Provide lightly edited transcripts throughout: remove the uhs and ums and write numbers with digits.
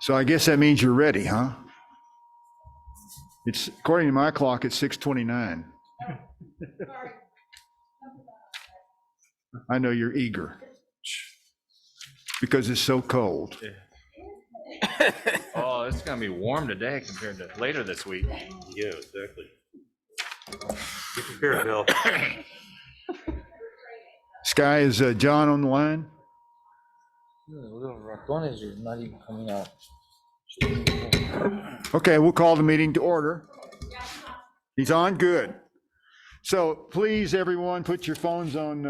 So I guess that means you're ready, huh? It's, according to my clock, it's 6:29. I know you're eager because it's so cold. Oh, it's gonna be warm today compared to later this week. Yeah, exactly. Get prepared, Bill. Sky, is John on the line? Little ratones is not even coming out. Okay, we'll call the meeting to order. He's on, good. So please, everyone, put your phones on,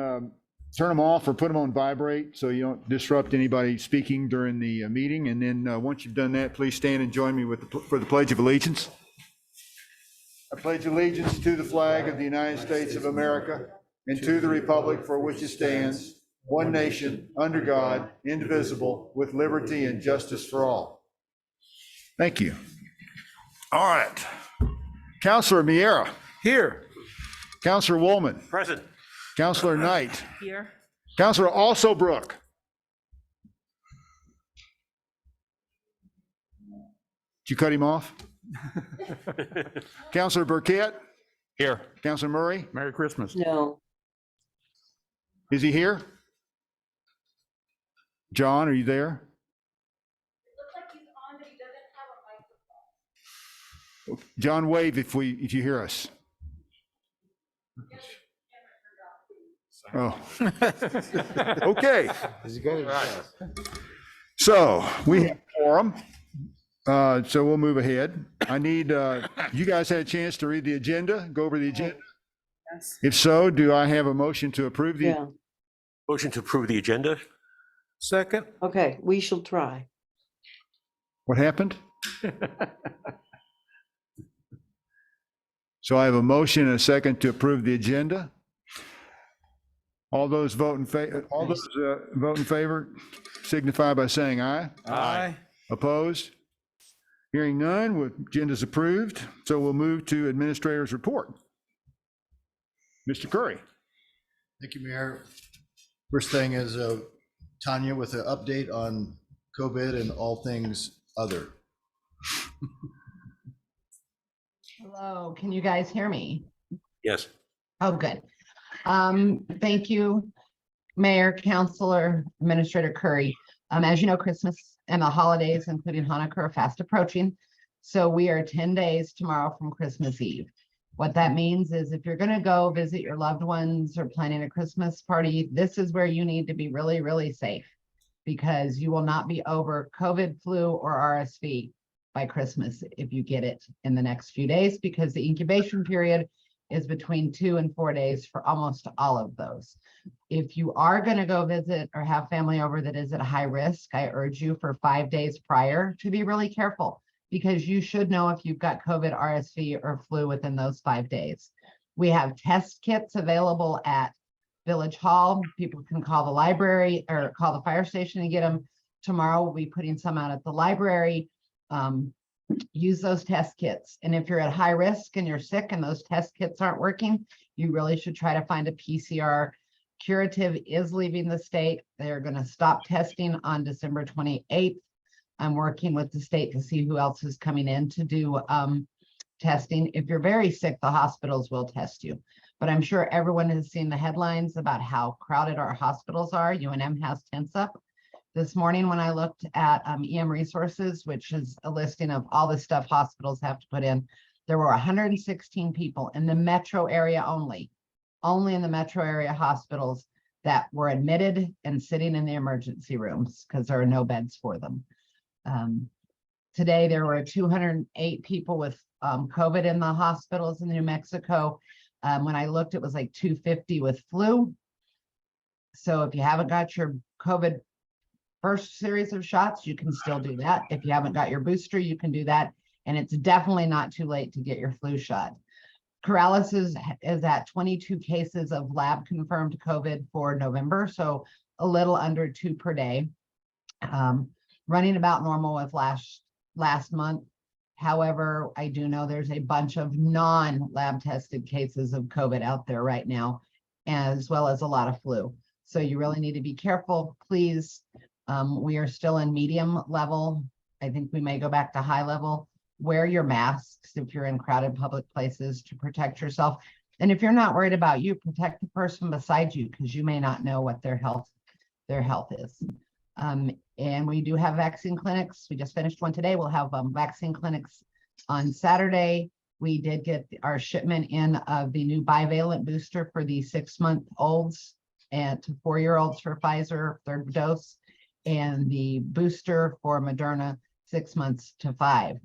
turn them off or put them on vibrate so you don't disrupt anybody speaking during the meeting. And then once you've done that, please stand and join me for the Pledge of Allegiance. I pledge allegiance to the flag of the United States of America and to the republic for which it stands, one nation, under God, indivisible, with liberty and justice for all. Thank you. All right. Counselor Miera. Here. Counselor Woolman. Present. Counselor Knight. Here. Counselor Also Brook. Did you cut him off? Counselor Burkett. Here. Counselor Murray. Merry Christmas. No. Is he here? John, are you there? John, wave if you hear us. Oh. Okay. So we have quorum. So we'll move ahead. I need, you guys had a chance to read the agenda, go over the agenda? Yes. If so, do I have a motion to approve the? Yeah. Motion to approve the agenda. Second. Okay, we shall try. What happened? So I have a motion and a second to approve the agenda. All those vote in favor, vote in favor signify by saying aye. Aye. Opposed? Hearing none, agenda's approved. So we'll move to administrator's report. Mr. Curry. Thank you, Mayor. First thing is Tanya with an update on COVID and all things other. Hello, can you guys hear me? Yes. Oh, good. Thank you, Mayor, Councilor, Administrator Curry. As you know, Christmas and the holidays, including Hanukkah, are fast approaching. So we are 10 days tomorrow from Christmas Eve. What that means is if you're going to go visit your loved ones or planning a Christmas party, this is where you need to be really, really safe because you will not be over COVID, flu, or RSV by Christmas if you get it in the next few days, because the incubation period is between 2 and 4 days for almost all of those. If you are going to go visit or have family over that is at high risk, I urge you for 5 days prior to be really careful, because you should know if you've got COVID, RSV, or flu within those 5 days. We have test kits available at Village Hall. People can call the library or call the fire station and get them. Tomorrow we'll be putting some out at the library. Use those test kits. And if you're at high risk and you're sick and those test kits aren't working, you really should try to find a PCR. Curative is leaving the state. They're going to stop testing on December 28th. I'm working with the state to see who else is coming in to do testing. If you're very sick, the hospitals will test you. But I'm sure everyone has seen the headlines about how crowded our hospitals are. UNM has tents up. This morning when I looked at EM Resources, which is a listing of all the stuff hospitals have to put in, there were 116 people in the metro area only in the metro area hospitals that were admitted and sitting in the emergency rooms because there are no beds for them. Today, there were 208 people with COVID in the hospitals in New Mexico. When I looked, it was like 250 with flu. So if you haven't got your COVID first series of shots, you can still do that. If you haven't got your booster, you can do that. And it's definitely not too late to get your flu shot. Corrales is at 22 cases of lab confirmed COVID for November. So a little under 2 per day. Running about normal with last month. However, I do know there's a bunch of non-lab tested cases of COVID out there right now, as well as a lot of flu. So you really need to be careful, please. We are still in medium level I think we may go back to high level. Wear your masks if you're in crowded public places to protect yourself. And if you're not worried about you, protect the person beside you because you may not know what their health is. And we do have vaccine clinics. We just finished one today. We'll have vaccine clinics on Saturday. We did get our shipment in of the new bivalent booster for the 6-month-olds and to 4-year-olds for Pfizer, 3rd dose, and the booster for Moderna, 6 months to 5.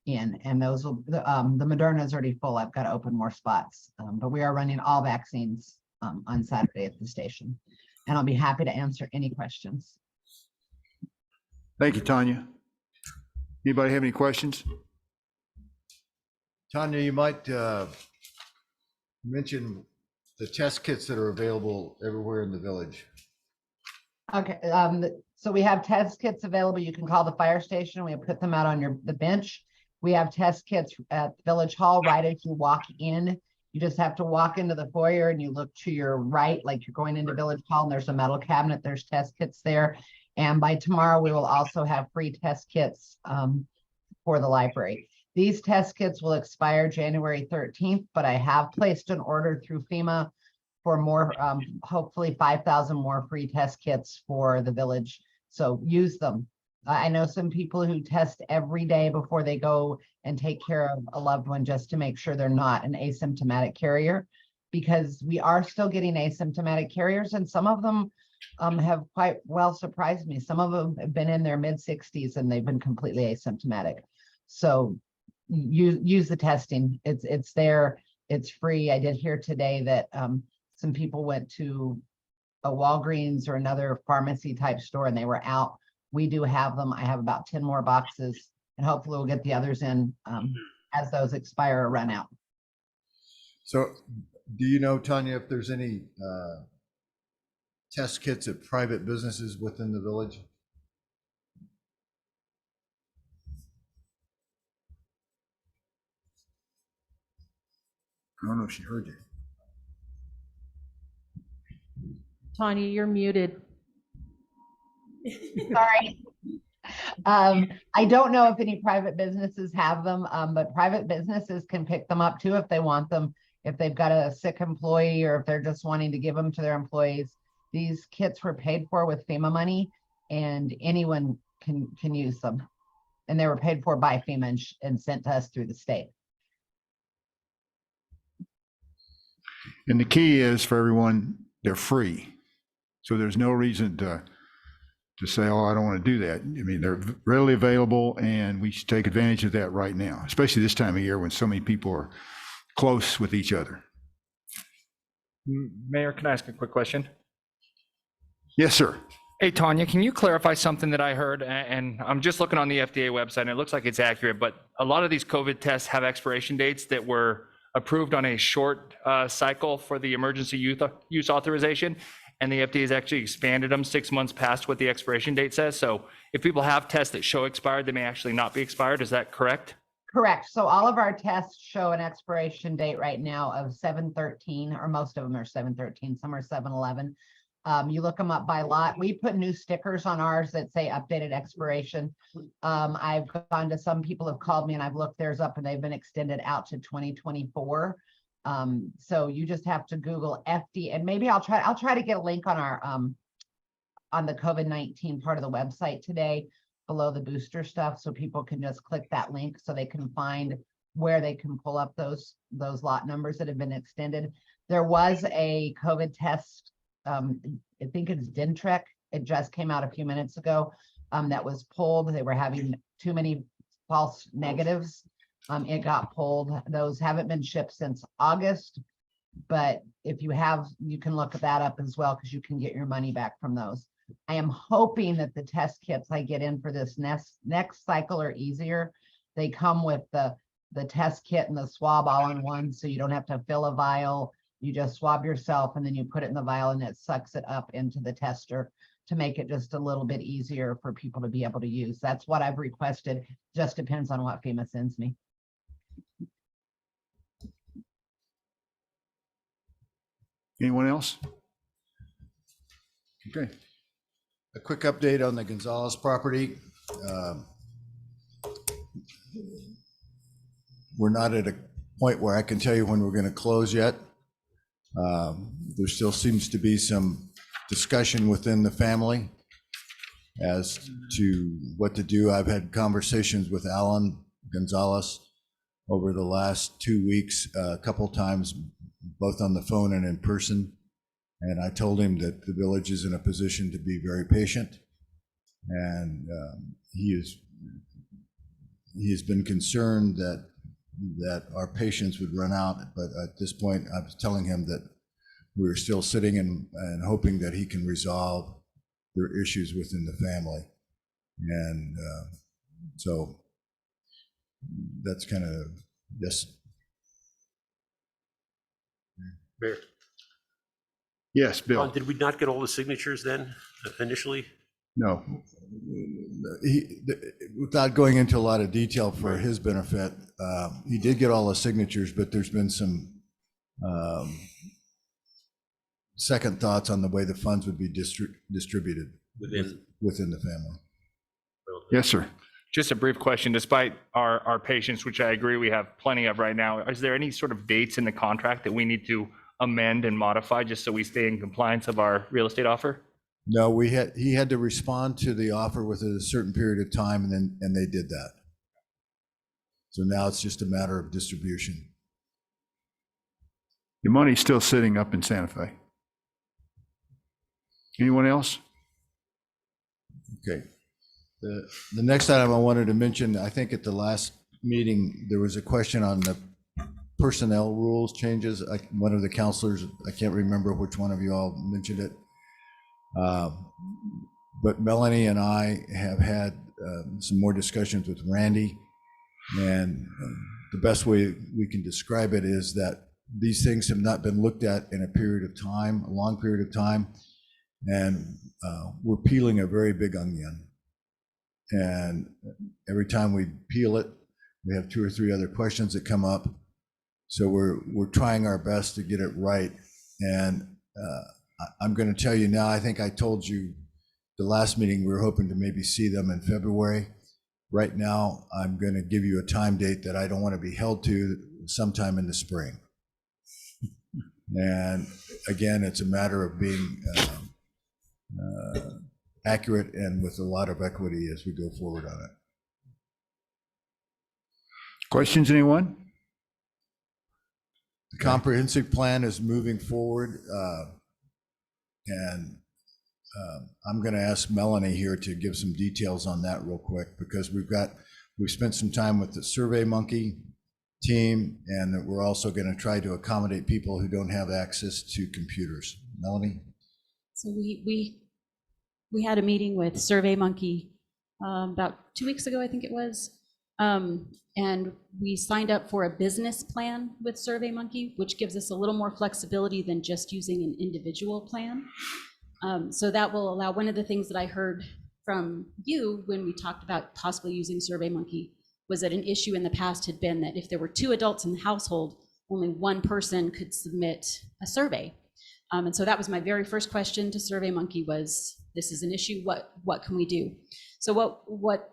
And those will, the Moderna is already full. I've got to open more spots, but we are running all vaccines on Saturday at the station. And I'll be happy to answer any questions. Thank you, Tanya. Anybody have any questions? Tanya, you might mention the test kits that are available everywhere in the village. Okay, so we have test kits available. You can call the fire station. We have put them out on the bench. We have test kits at Village Hall right as you walk in. You just have to walk into the foyer and you look to your right, like you're going into Village Hall, and there's a metal cabinet. There's test kits there. And by tomorrow, we will also have free test kits for the library. These test kits will expire January 13th, but I have placed an order through FEMA for more, hopefully 5,000 more free test kits for the village. So use them. I know some people who test every day before they go and take care of a loved one just to make sure they're not an asymptomatic carrier, because we are still getting asymptomatic carriers, and some of them have quite well surprised me. Some of them have been in their mid-60s and they've been completely asymptomatic. So use the testing. It's there. It's free. I did hear today that some people went to a Walgreens or another pharmacy type store and they were out. We do have them. I have about 10 more boxes, and hopefully we'll get the others in as those expire or run out. So do you know, Tanya, if there's any test kits at private businesses within the village? I don't know if she heard you. Tanya, you're muted. Sorry. I don't know if any private businesses have them, but private businesses can pick them up too if they want them. If they've got a sick employee or if they're just wanting to give them to their employees. These kits were paid for with FEMA money, and anyone can use them. And they were paid for by FEMA and sent to us through the state. And the key is for everyone, they're free. So there's no reason to say, oh, I don't want to do that. I mean, they're readily available, and we should take advantage of that right now, especially this time of year when so many people are close with each other. Mayor, can I ask a quick question? Yes, sir. Hey, Tanya, can you clarify something that I heard? And I'm just looking on the FDA website, and it looks like it's accurate, but a lot of these COVID tests have expiration dates that were approved on a short cycle for the emergency use authorization. And the FDA has actually expanded them 6 months past what the expiration date says. So if people have tests that show expired, they may actually not be expired. Is that correct? Correct. So all of our tests show an expiration date right now of 7/13, or most of them are 7/13, some are 7/11. You look them up by lot. We put new stickers on ours that say updated expiration. I've gone to, some people have called me and I've looked theirs up and they've been extended out to 2024. So you just have to Google FD, and maybe I'll try to get a link on our on the COVID-19 part of the website today below the booster stuff, so people can just click that link so they can find where they can pull up those lot numbers that have been extended. There was a COVID test, I think it's Dentrek. It just came out a few minutes ago, that was pulled. They were having too many false negatives. It got pulled. Those haven't been shipped since August, but if you have, you can look that up as well, because you can get your money back from those. I am hoping that the test kits I get in for this next cycle are easier. They come with the test kit and the swab all in one, so you don't have to fill a vial. You just swab yourself and then you put it in the vial and it sucks it up into the tester to make it just a little bit easier for people to be able to use. That's what I've requested. Just depends on what FEMA sends me. Anyone else? Okay. A quick update on the Gonzalez property. we're not at a point where I can tell you when we're going to close yet. There still seems to be some discussion within the family as to what to do. I've had conversations with Alan Gonzalez over the last 2 weeks, a couple times, both on the phone and in person. And I told him that the village is in a position to be very patient. And he has been concerned that our patience would run out. But at this point, I was telling him that we're still sitting and hoping that he can resolve their issues within the family. And so that's kind of, yes. Mayor, Yes, Bill. did we not get all the signatures then initially? No. Without going into a lot of detail for his benefit, he did get all the signatures, but there's been some second thoughts on the way the funds would be distributed within the family. Yes, sir. Just a brief question, despite our patience, which I agree we have plenty of right now, is there any sort of dates in the contract that we need to amend and modify just so we stay in compliance of our real estate offer? No, he had to respond to the offer within a certain period of time, and they did that. So now it's just a matter of distribution. Your money's still sitting up in Santa Fe. Anyone else? Okay. The next item I wanted to mention, I think at the last meeting, there was a question on the personnel rules changes. One of the counselors, I can't remember which one of you all mentioned it. But Melanie and I have had some more discussions with Randy, and the best way we can describe it is that these things have not been looked at in a period of time, a long period of time, and we're peeling a very big onion. And every time we peel it, we have 2 or 3 other questions that come up. So we're trying our best to get it right. And I'm going to tell you now, I think I told you the last meeting, we were hoping to maybe see them in February. Right now, I'm going to give you a time date that I don't want to be held to, sometime in the spring. And again, it's a matter of being accurate and with a lot of equity as we go forward on it. Questions, anyone? The comprehensive plan is moving forward. And I'm going to ask Melanie here to give some details on that real quick, because we've spent some time with the Survey Monkey team, and that we're also going to try to accommodate people who don't have access to computers. Melanie? So we had a meeting with Survey Monkey about 2 weeks ago, I think it was. And we signed up for a business plan with Survey Monkey, which gives us a little more flexibility than just using an individual plan. So that will allow, one of the things that I heard from you when we talked about possibly using Survey Monkey was that an issue in the past had been that if there were 2 adults in the household, only one person could submit a survey. And so that was my very first question to Survey Monkey was, this is an issue, what can we do? So what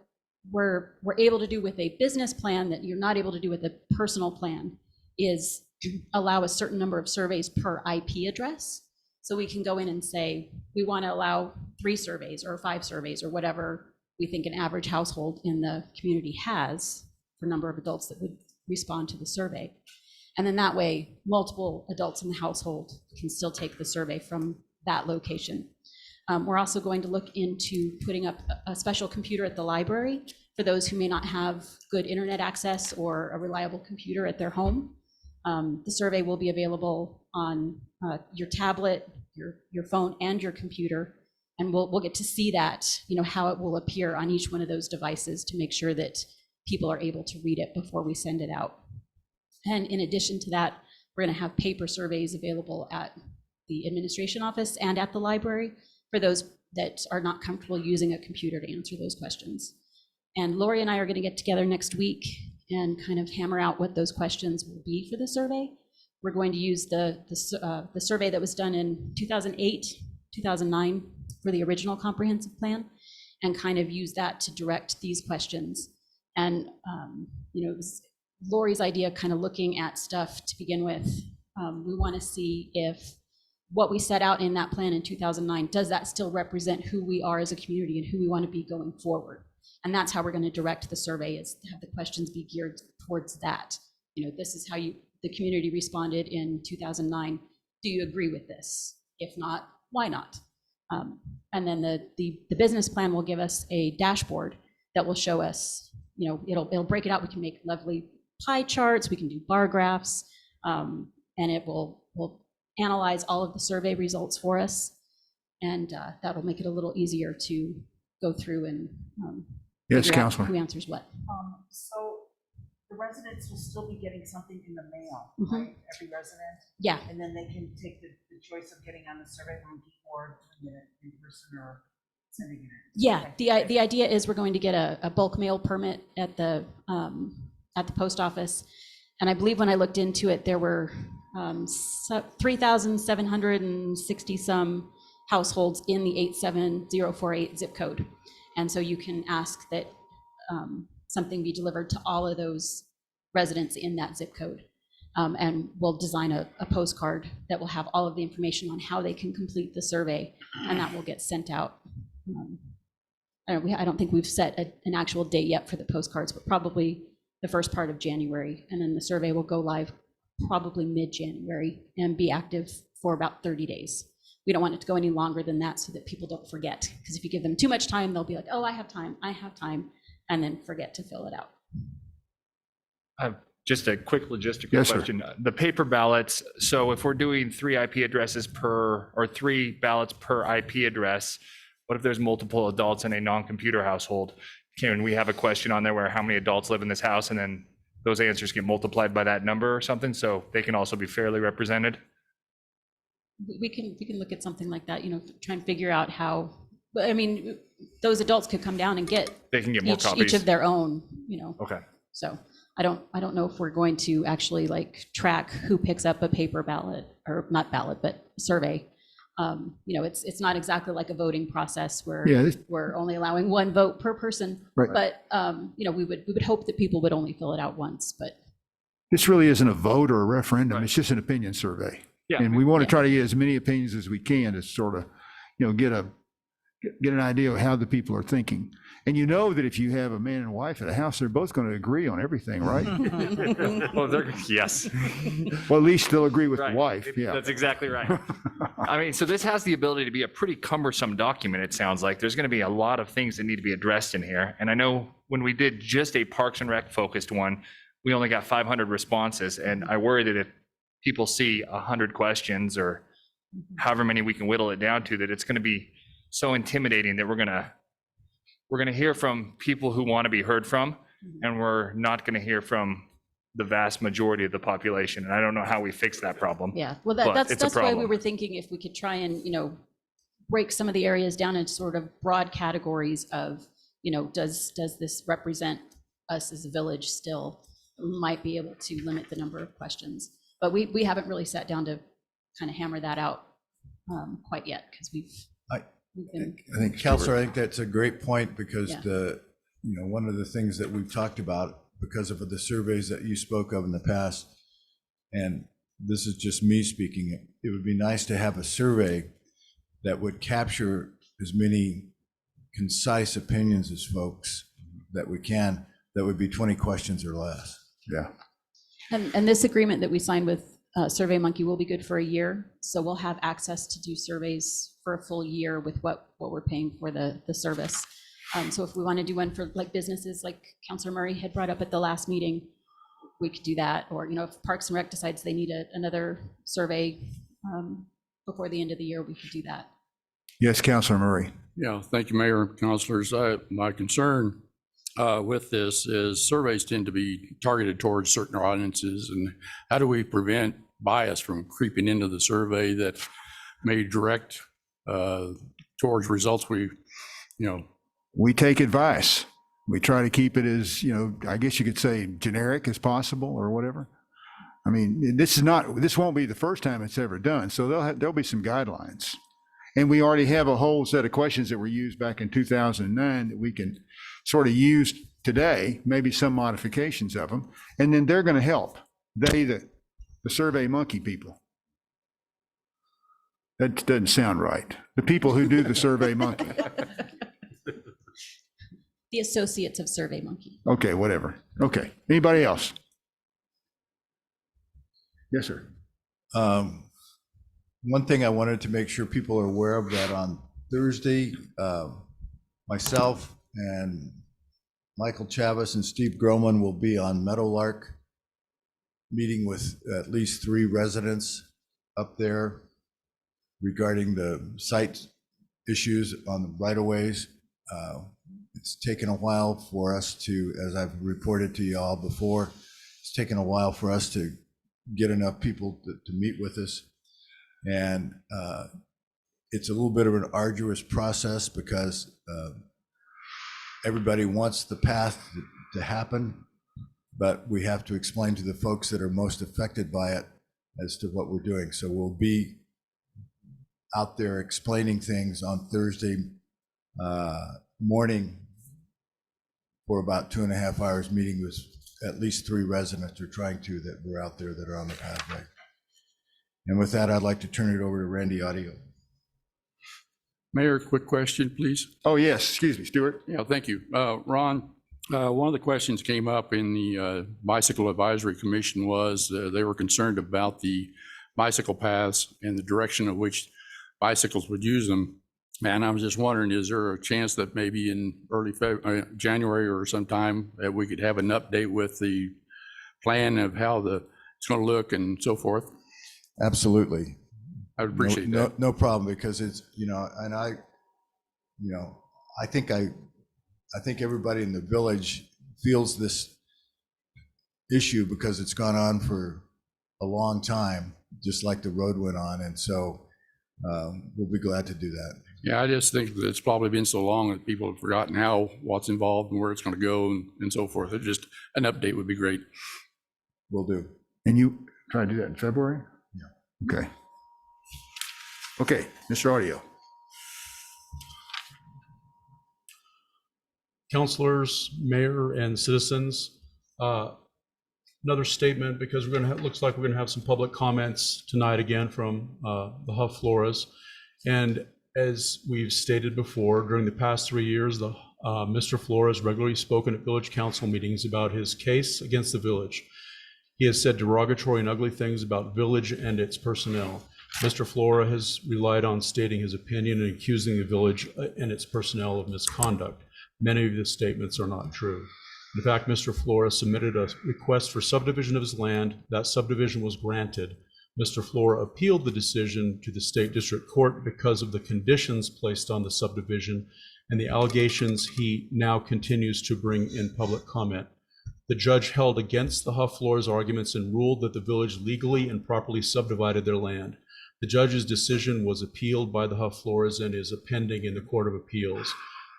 we're able to do with a business plan that you're not able to do with a personal plan is allow a certain number of surveys per IP address. So we can go in and say, we want to allow 3 surveys or 5 surveys or whatever we think an average household in the community has for number of adults that would respond to the survey. And then that way, multiple adults in the household can still take the survey from that location. We're also going to look into putting up a special computer at the library for those who may not have good internet access or a reliable computer at their home. The survey will be available on your tablet, your phone, and your computer, and we'll get to see that, how it will appear on each one of those devices to make sure that people are able to read it before we send it out. And in addition to that, we're going to have paper surveys available at the administration office and at the library for those that are not comfortable using a computer to answer those questions. And Lori and I are going to get together next week and kind of hammer out what those questions will be for the survey. We're going to use the survey that was done in 2008, 2009 for the original comprehensive plan, and kind of use that to direct these questions. And Lori's idea, kind of looking at stuff to begin with, we want to see if what we set out in that plan in 2009, does that still represent who we are as a community and who we want to be going forward? And that's how we're going to direct the survey, is to have the questions be geared towards that. You know, this is how the community responded in 2009. Do you agree with this? If not, why not? And then the business plan will give us a dashboard that will show us, you know, it'll break it out. We can make lovely pie charts, we can do bar graphs, and it will analyze all of the survey results for us. And that'll make it a little easier to go through and Yes, figure out Counselor. who answers what. So the residents will still be getting something in the mail, Mhm. right? Every resident, Yeah, and then they can take the choice of getting on the survey monkey or doing it in person or sending it in. yeah. Okay. The idea is we're going to get a bulk mail permit at the post office. And I believe when I looked into it, there were 3,760 some households in the 87048 zip code. And so you can ask that something be delivered to all of those residents in that zip code. And we'll design a postcard that will have all of the information on how they can complete the survey, and that will get sent out. I don't think we've set an actual date yet for the postcards, but probably the first part of January. And then the survey will go live probably mid-January and be active for about 30 days. We don't want it to go any longer than that so that people don't forget. Because if you give them too much time, they'll be like, oh, I have time, and then forget to fill it out. Just a quick logistical Yes, sir. question. The paper ballots, so if we're doing 3 IP addresses per, or 3 ballots per IP address, what if there's multiple adults in a non-computer household? Can we have a question on there where how many adults live in this house, and then those answers get multiplied by that number or something, so they can also be fairly represented? We can look at something like that, you know, try and figure out how, but I mean, those adults could come down and get They can get more each copies? of their own, you know. Okay. So I don't know if we're going to actually like track who picks up a paper ballot, or not ballot, but survey. You know, it's not exactly like a voting process where Yeah, we're only allowing 1 vote per person. Right. But, you know, we would hope that people would only fill it out once, but this really isn't a vote or a referendum. Right. It's just an opinion survey. Yeah. And we want to Yeah. try to get as many opinions as we can to sort of, you know, get an idea of how the people are thinking. And you know that if you have a man and wife at a house, they're both going to agree on everything, right? Well, yes. Well, at least they'll agree with the Right. wife, yeah. That's exactly right. I mean, so this has the ability to be a pretty cumbersome document, it sounds like. There's going to be a lot of things that need to be addressed in here. And I know when we did just a Parks and Rec focused one, we only got 500 responses. And I worry that if people see 100 questions or however many we can whittle it down to, that it's going to be so intimidating that we're going to hear from people who want to be heard from, and we're not going to hear from the vast majority of the population. And I don't know how we fix that problem. yeah, well, But that's it's a why we problem. were thinking if we could try and, you know, break some of the areas down into sort of broad categories of, you know, does this represent us as a village still? We might be able to limit the number of questions, but we haven't really sat down to kind of hammer that out quite yet, because we've been, I think, Counselor, I think that's a great point, because Yeah. one of the things that we've talked about because of the surveys that you spoke of in the past, and this is just me speaking, it would be nice to have a survey that would capture as many concise opinions as folks that we can, that would be 20 questions or less. Yeah. and this agreement that we signed with SurveyMonkey will be good for a year. So we'll have access to do surveys for a full year with what we're paying for the service. So if we want to do one for like businesses, like Councilor Murray had brought up at the last meeting, we could do that. Or, you know, if Parks and Rec decides they need another survey before the end of the year, we could do that. Yes, Counselor Murray. Yeah, thank you, Mayor and Councilors. My concern with this is surveys tend to be targeted towards certain audiences, and how do we prevent bias from creeping into the survey that may direct towards results We take advice. We try to keep it as, you know, I guess you could say generic as possible or whatever. I mean, this won't be the first time it's ever done, so there'll be some guidelines. And we already have a whole set of questions that were used back in 2009 that we can sort of use today, maybe some modifications of them. And then they're going to help. The Survey Monkey people. That doesn't sound right. The people who do the Survey Monkey. The Associates of SurveyMonkey. Okay, whatever. Okay. Anybody else? Yes, sir. One thing I wanted to make sure people are aware of that on Thursday, myself and Michael Chavez and Steve Groman will be on Meadowlark, meeting with at least 3 residents up there regarding the site issues on the right-of-ways. It's taken a while for us to, as I've reported to you all before, it's taken a while for us to get enough people to meet with us. And it's a little bit of an arduous process because everybody wants the path to happen, but we have to explain to the folks that are most affected by it as to what we're doing. So we'll be out there explaining things on Thursday morning for about 2.5 hours, meeting with at least 3 residents, or trying to, that were out there that are on the pathway. And with that, I'd like to turn it over to Randy Audio. Mayor, quick question, please. Oh, yes. Excuse me, Stuart. Yeah, thank you. Ron, one of the questions came up in the Bicycle Advisory Commission was they were concerned about the bicycle paths and the direction of which bicycles would use them. And I was just wondering, is there a chance that maybe in early January or sometime that we could have an update with the plan of how it's going to look and so forth? Absolutely. I would appreciate that. No problem, because it's, and I think everybody in the village feels this issue because it's gone on for a long time, just like the road went on. And so we'll be glad to do that. Yeah, I just think that it's probably been so long that people have forgotten what's involved and where it's going to go and so forth. Just an update would be great. Will do. And you try to do that in February? Yeah. Okay. Okay, Mr. Audio. Councilors, mayor, and citizens, another statement, because we're going to looks like we're going to have some public comments tonight again from the Huff Floras. And as we've stated before, during the past 3 years, Mr. Flora has regularly spoken at village council meetings about his case against the village. He has said derogatory and ugly things about village and its personnel. Mr. Flora has relied on stating his opinion and accusing the village and its personnel of misconduct. Many of the statements are not true. In fact, Mr. Flora submitted a request for subdivision of his land. That subdivision was granted. Mr. Flora appealed the decision to the State District Court because of the conditions placed on the subdivision and the allegations he now continues to bring in public comment. The judge held against the Huff Flora's arguments and ruled that the village legally and properly subdivided their land. The judge's decision was appealed by the Huff Floras and is pending in the Court of Appeals.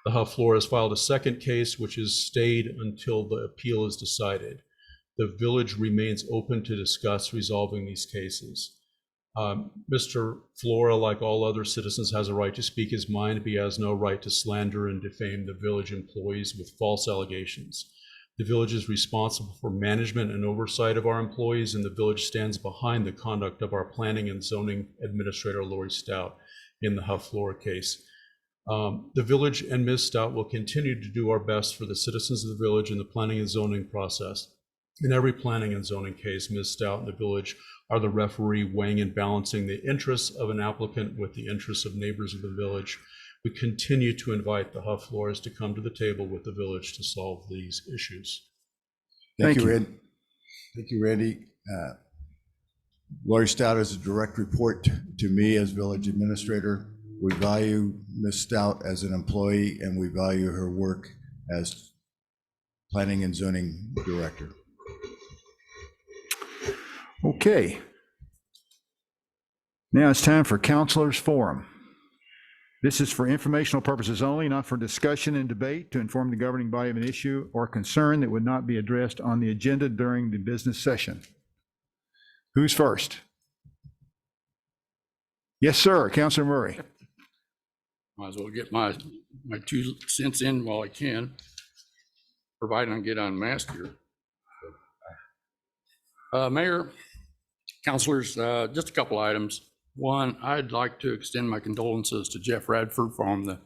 The Huff Floras filed a second case, which is stayed until the appeal is decided. The village remains open to discuss resolving these cases. Mr. Flora, like all other citizens, has a right to speak his mind, but he has no right to slander and defame the village employees with false allegations. The village is responsible for management and oversight of our employees, and the village stands behind the conduct of our planning and zoning administrator, Lori Stout, in the Huff Flora case. The village and Ms. Stout will continue to do our best for the citizens of the village in the planning and zoning process. In every planning and zoning case, Ms. Stout and the village are the referee weighing and balancing the interests of an applicant with the interests of neighbors of the village. We continue to invite the Huff Floras to come to the table with the village to solve these issues. Thank you. Randy. Thank you, Randy. Lori Stout is a direct report to me as village administrator. We value Ms. Stout as an employee, and we value her work as planning and zoning director. Okay. Now it's time for Counselors Forum. This is for informational purposes only, not for discussion and debate, to inform the governing body of an issue or concern that would not be addressed on the agenda during the business session. Who's first? Yes, sir. Counselor Murray. might as well get my 2 cents in while I can, providing I get unmasked here. Mayor, councilors, just a couple items. One, I'd like to extend my condolences to Jeff Radford from the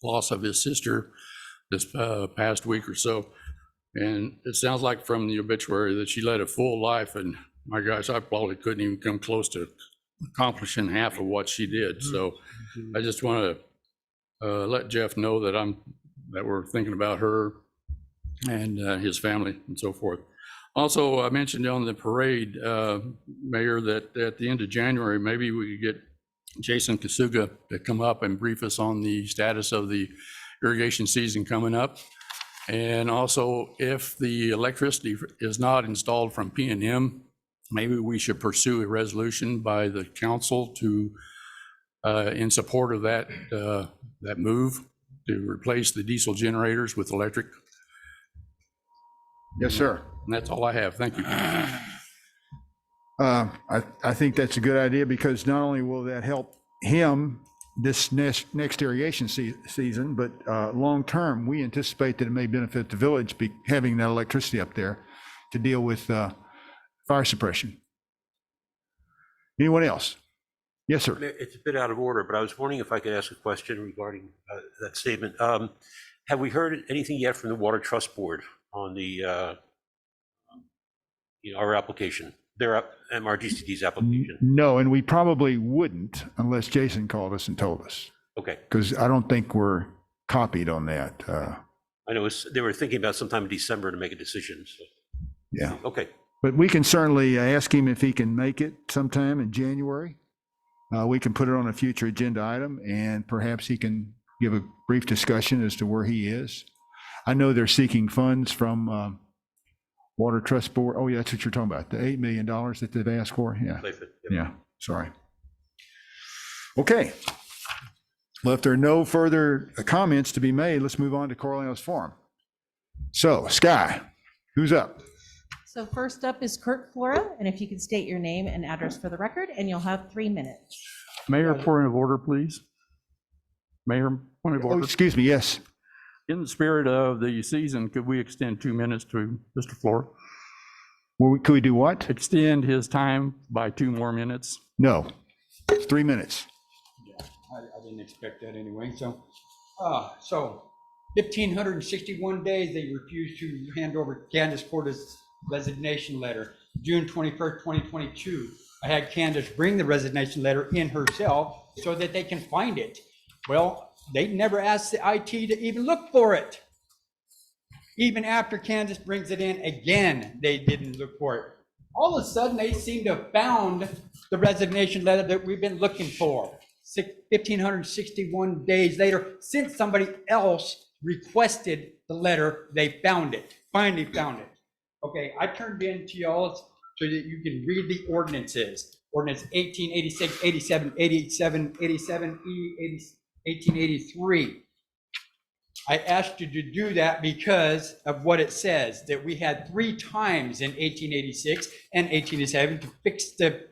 loss of his sister this past week or so. And it sounds like from the obituary that she led a full life, and my gosh, I probably couldn't even come close to accomplishing half of what she did. So I just want to let Jeff know that we're thinking about her and his family and so forth. Also, I mentioned on the parade, Mayor, that at the end of January, maybe we could get Jason Kasuga to come up and brief us on the status of the irrigation season coming up. And also, if the electricity is not installed from P&M, maybe we should pursue a resolution by the council to, in support of that move to replace the diesel generators with electric. Yes, sir. And that's all I have. Thank you. I think that's a good idea, because not only will that help him this next irrigation season, but long-term, we anticipate that it may benefit the village having that electricity up there to deal with fire suppression. Anyone else? Yes, sir. It's a bit out of order, but I was wondering if I could ask a question regarding that statement. Have we heard anything yet from the Water Trust Board on the our application, their MRGCD's application? No, and we probably wouldn't unless Jason called us and told us, Okay. because I don't think we're copied on that. I know they were thinking about sometime in December to make a decision. So. Yeah. Okay. But we can certainly ask him if he can make it sometime in January. We can put it on a future agenda item, and perhaps he can give a brief discussion as to where he is. I know they're seeking funds from Water Trust Board. Oh, yeah, that's what you're talking about, the $8 million that they've asked for. Yeah. Yep. Yeah, sorry. Okay. Well, if there are no further comments to be made, let's move on to Corleone's Forum. So, Sky, who's up? So first up is Kurt Flora, and if you could state your name and address for the record, and you'll have 3 minutes. Mayor, point of order, please. Mayor, point of Oh, order. excuse me, yes. In the spirit of the season, could we extend 2 minutes to Mr. Flora? Could we do what? Extend his time by 2 more minutes? No, 3 minutes. I didn't expect that anyway. So 1,561 days they refused to hand over Candace Porter's resignation letter. June 21st, 2022. I had Candace bring the resignation letter in herself so that they can find it. Well, they never asked the IT to even look for it. Even after Candace brings it in again, they didn't look for it. All of a sudden, they seem to have found the resignation letter that we've been looking for. 1,561 days later, since somebody else requested the letter, they found it, finally found it. Okay, I turned in to y'all so that you can read the ordinances. Ordinance 1886, 87, 87, 87E, 1883. I asked you to do that because of what it says, that we had 3 times in 1886 and 1887 to fix the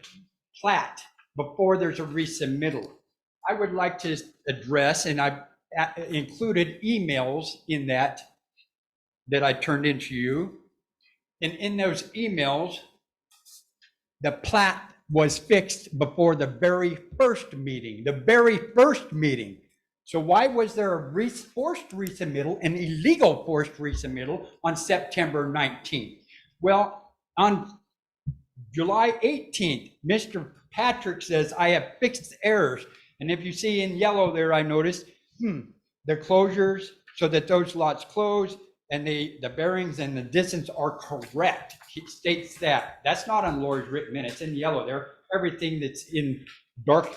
plat before there's a resubmittal. I would like to address, and I included emails in that I turned into you. And in those emails, the plat was fixed before the very first meeting, So why was there a forced resubmittal, an illegal forced resubmittal on September 19th? Well, on July 18th, Mr. Patrick says, I have fixed errors. And if you see in yellow there, I noticed, the closures so that those lots close and the bearings and the distance are correct. He states that. That's not on Lori's written minutes. In yellow there, everything that's in darked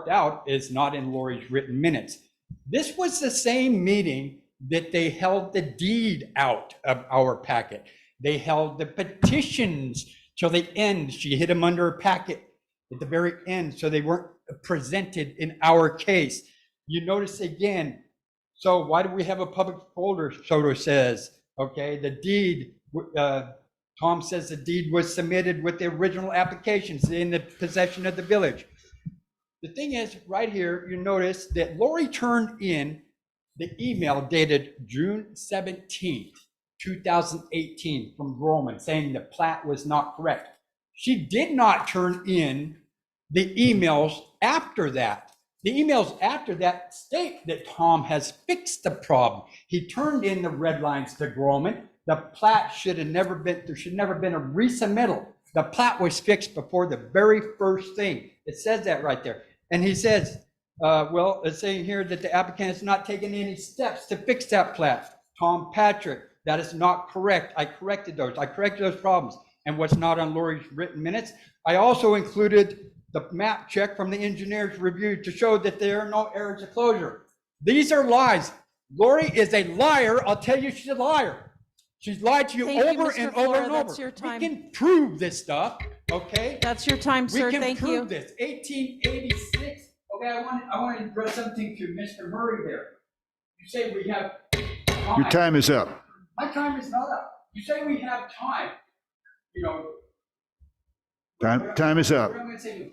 out is not in Lori's written minutes. This was the same meeting that they held the deed out of our packet. They held the petitions till the end. She hid them under a packet at the very end, so they weren't presented in our case. You notice again, so why do we have a public folder, Soto says? Okay, the deed, Tom says the deed was submitted with the original applications in the possession of the village. the thing is, right here, you notice that Lori turned in the email dated June 17th, 2018 from Groman saying the plat was not correct. She did not turn in the emails after that. The emails after that state that Tom has fixed the problem. He turned in the red lines to Groman. The plat should have never been, there should never been a resubmittal. The plat was fixed before the very first thing. It says that right there. And he says, well, it's saying here that the applicant has not taken any steps to fix that plat. Tom Patrick, that is not correct. I corrected those problems. And what's not on Lori's written minutes, I also included the map check from the engineer's review to show that there are no errors of closure. These are lies. Lori is a liar. I'll tell you, she's a liar. She's lied to you Thank you, over Mr. and over Flora. and That's over. your time. We can prove this stuff, okay? That's your time, sir. We can Thank prove you. this. 1886. Okay, I want to address something to Mr. Murray there. You say we have Your time is up. My time is not up. You say we have time. You know. Time is up. What I'm going to say to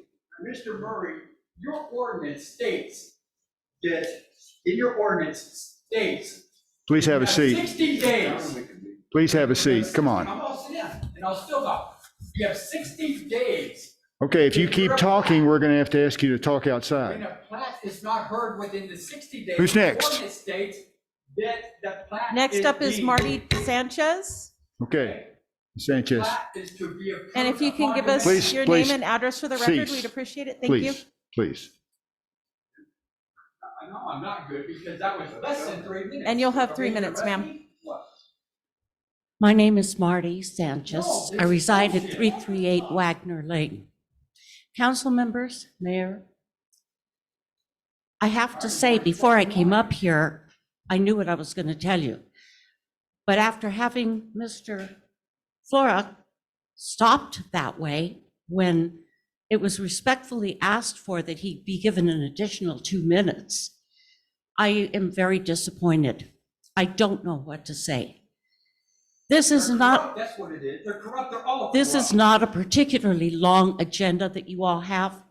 Mr. Murray, your ordinance states that, in your ordinance states. Please have a you seat. 60 days. Please have a seat. Come on. I'll sit down and I'll still talk. You have 60 days. Okay, if you keep talking, we're going to have to ask you to talk When outside. a plat is not heard within the 60 days. Who's next? The ordinance states that the plat. Next up is deemed- Marty Sanchez. Okay, Sanchez, Plat is to be approved And if you can upon give us Please, your please, name and address for the record, cease. we'd appreciate it. Thank you. please, please. I know I'm not good because that was less than 3 minutes. And you'll have Are 3 we minutes, gonna ma'am. arrest me? What? My name is Marty Sanchez. No, I it's reside at bullshit. 338 Wagner Lane. Council members, Mayor, I have to say, before I came up here, I knew what I was going to tell you. But after having Mr. Flora stopped that way when it was respectfully asked for that he be given an additional 2 minutes, I am very disappointed. I don't know what to say. This is They're not. corrupt, that's what it is. They're corrupt. They're all This is corrupt. not a particularly long agenda that you all have.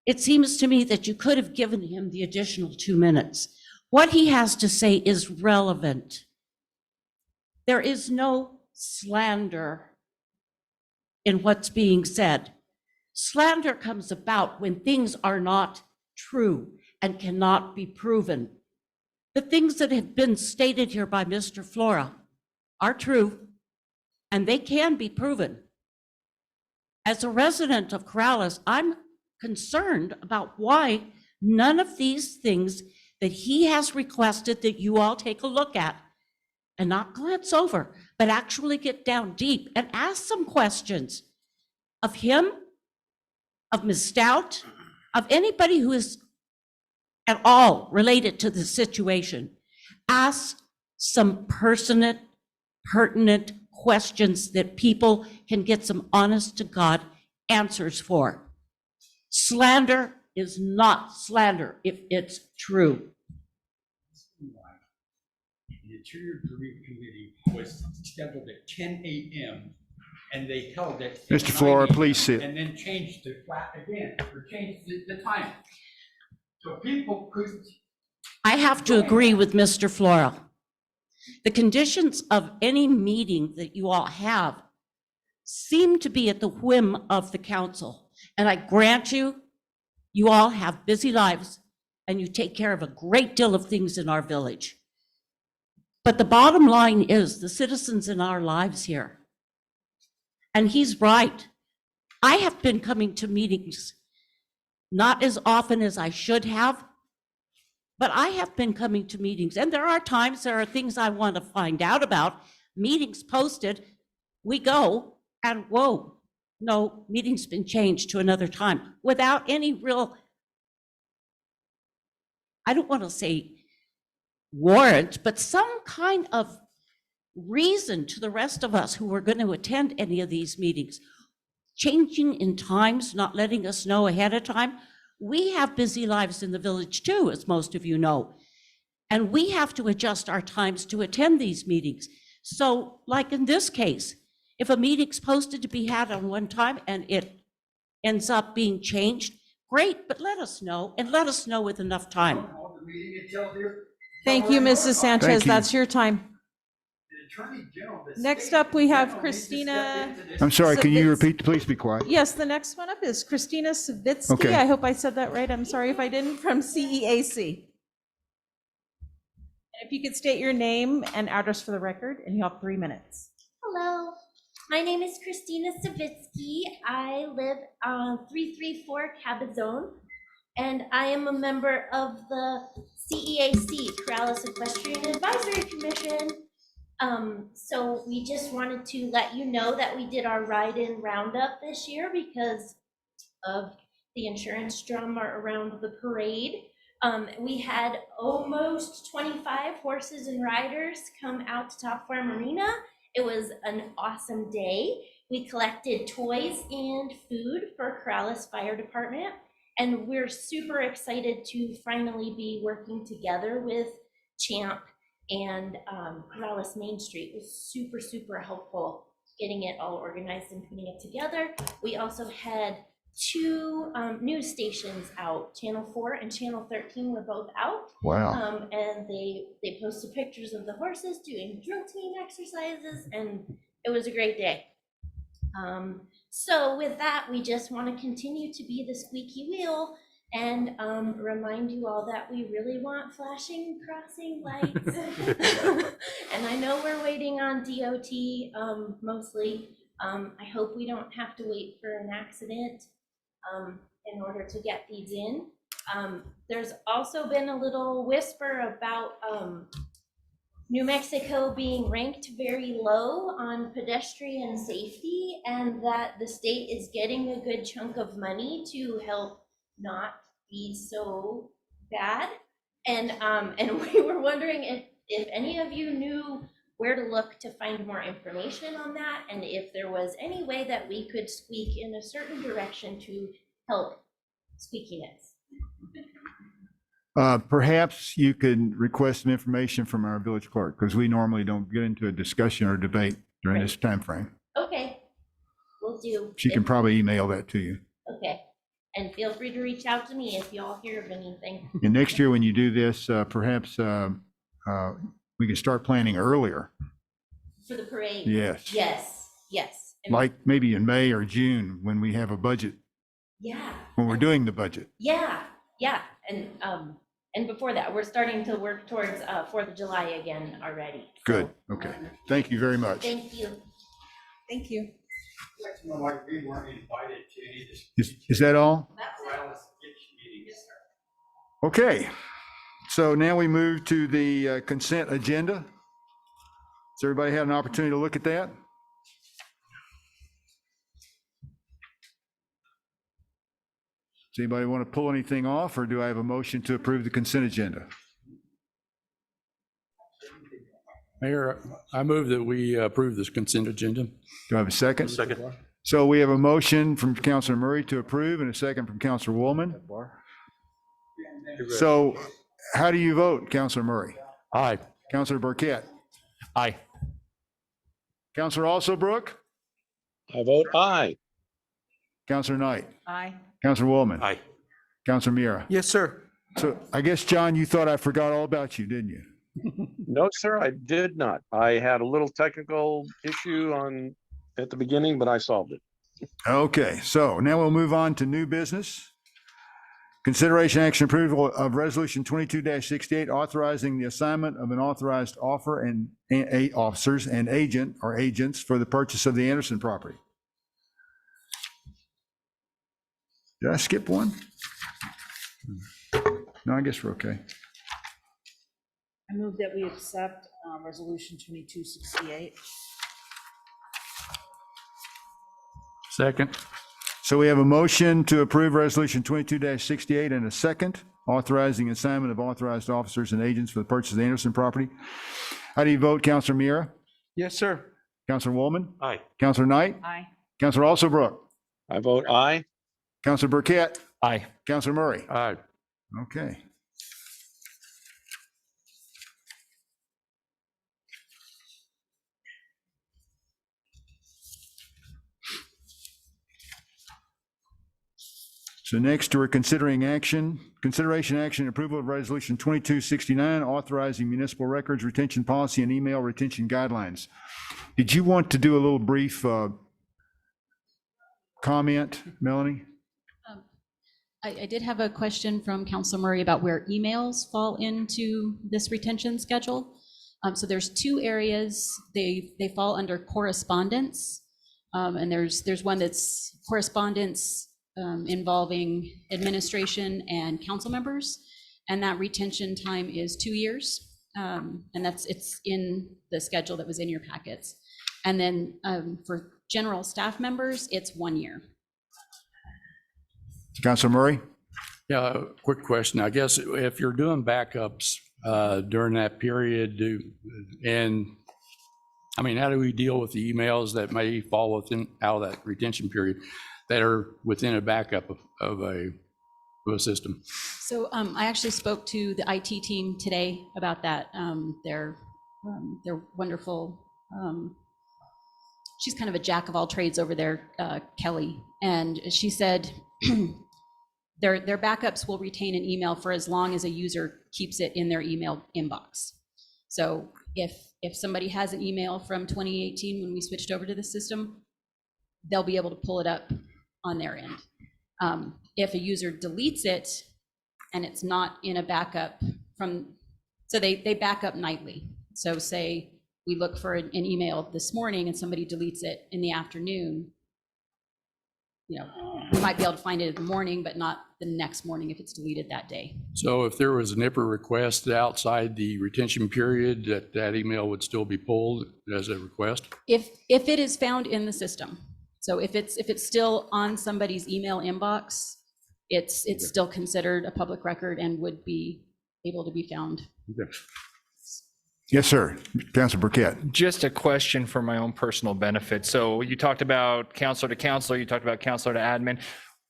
It seems to me that you could have given him the additional 2 minutes. What he has to say is relevant. There is no slander in what's being said. Slander comes about when things are not true and cannot be proven. The things that have been stated here by Mr. Flora are true, and they can be proven. As a resident of Corrales, I'm concerned about why none of these things that he has requested that you all take a look at and not glance over, but actually get down deep and ask some questions of him, of Ms. Stout, of anybody who is at all related to the situation. Ask some pertinent questions that people can get some honest to God answers for. Slander is not slander if it's true. The Interior Committee was scheduled at 10 a.m. and they held it. at Mr. Flora, 9 a.m. please sit. And then changed the flat again, or changed the time. So people could. I have to agree with Mr. Flora. The conditions of any meeting that you all have seem to be at the whim of the council. And I grant you, you all have busy lives and you take care of a great deal of things in our village. But the bottom line is the citizens in our lives here. And he's right. I have been coming to meetings, not as often as I should have, but I have been coming to meetings, and there are times there are things I want to find out about. Meetings posted, we go, and whoa, no, meeting's been changed to another time without any real, I don't want to say warrant, but some kind of reason to the rest of us who are going to attend any of these meetings. Changing in times, not letting us know ahead of time. We have busy lives in the village too, as most of you know. And we have to adjust our times to attend these meetings. So like in this case, if a meeting's posted to be had on one time and it ends up being changed, great, but let us know, and let us know with enough time. Thank you, Mrs. Sanchez. Thank you. That's your time. Next up, we have Christina. I'm sorry, can you Savits- repeat, please be quiet? Yes, the next one up is Christina Savitsky. Okay. I hope I said that right. I'm sorry if I didn't, from CEAC. And if you could state your name and address for the record, and you have 3 minutes. Hello, my name is Christina Savitsky. I live on 334 Cabazon, and I am a member of the CEAC, Corrales Equestrian Advisory Commission. So we just wanted to let you know that we did our ride-in roundup this year because of the insurance drama around the parade. We had almost 25 horses and riders come out to Top Farm Arena. It was an awesome day. We collected toys and food for Corrales Fire Department, and we're super excited to finally be working together with Champ and Corrales Main Street. Was super, super helpful getting it all organized and putting it together. We also had 2 news stations out. Channel 4 and Channel 13 were both out. Wow. And they posted pictures of the horses doing drill team exercises, and it was a great day. So with that, we just want to continue to be the squeaky wheel and remind you all that we really want flashing crossing lights. And I know we're waiting on DOT mostly. I hope we don't have to wait for an accident in order to get these in. There's also been a little whisper about New Mexico being ranked very low on pedestrian safety, and that the state is getting a good chunk of money to help not be so bad. And we were wondering if any of you knew where to look to find more information on that, and if there was any way that we could squeak in a certain direction to help squeakiness. Perhaps you could request some information from our village clerk, because we normally don't get into a discussion or debate during this time frame. Okay, will do. She can probably email that to you. Okay, and feel free to reach out to me if y'all hear of anything. And next year, when you do this, perhaps we can start planning earlier, For the parade? Yes. Yes. And- like maybe in May or June, when we have a budget, Yeah, when we're doing the budget. yeah. And before that, we're starting to work towards 4th of July again already. Good, okay. Thank you very much. Thank you. Thank you. Like we weren't invited to any of this. Is that all? Corrales meetings. Okay, so now we move to the consent agenda. Has everybody had an opportunity to look at that? Does anybody want to pull anything off, or do I have a motion to approve the consent agenda? Mayor, I move that we approve this consent agenda. Do I have a second? Second. So we have a motion from Councilor Murray to approve and a second from Councilor Woolman. So how do you vote, Councilor Murray? Aye. Councilor Burkett? Aye. Councilor Alsobrook? I vote aye. Councilor Knight? Aye. Councilor Woolman? Aye. Councilor Mira? Yes, sir. So I guess, John, you thought I forgot all about you, didn't you? No, sir, I did not. I had a little technical issue at the beginning, but I solved it. Okay, so now we'll move on to new business. Consideration action approval of resolution 22-68, authorizing the assignment of an authorized offer and officers and agent or agents for the purchase of the Anderson property. Did I skip one? No, I guess we're okay. I move that we accept resolution 2268. Second. So we have a motion to approve resolution 22-68 and a second, authorizing assignment of authorized officers and agents for the purchase of the Anderson property. How do you vote, Councilor Mira? Yes, sir. Councilor Woolman? Aye. Councilor Knight? Aye. Councilor Alsobrook? I vote aye. Councilor Burkett? Aye. Councilor Murray? Aye. Okay. So next, we're consideration action, approval of resolution 2269, authorizing municipal records retention policy and email retention guidelines. Did you want to do a little brief comment, Melanie? I did have a question from Councilor Murray about where emails fall into this retention schedule. So there's two areas. They fall under correspondence. And there's one that's correspondence involving administration and council members. And that retention time is 2 years. And it's in the schedule that was in your packets. And then for general staff members, it's 1 year. Councilor Murray? Yeah, quick question. I guess if you're doing backups during that period, how do we deal with the emails that may fall out of that retention period that are within a backup of a system? So I actually spoke to the IT team today about that. They're wonderful. She's kind of a jack of all trades over there, Kelly, and she said their backups will retain an email for as long as a user keeps it in their email inbox. So if somebody has an email from 2018 when we switched over to the system, they'll be able to pull it up on their end. If a user deletes it and it's not in a backup so they back up nightly. So say we look for an email this morning and somebody deletes it in the afternoon, we might be able to find it in the morning, but not the next morning if it's deleted that day. So if there was a NIPR request outside the retention period, that email would still be pulled as a request? If it is found in the system. So if it's still on somebody's email inbox, it's still considered a public record and would be able to be found. Okay. Yes, sir. Councilor Burkett. Just a question for my own personal benefit. So you talked about counselor to counselor, you talked about counselor to admin.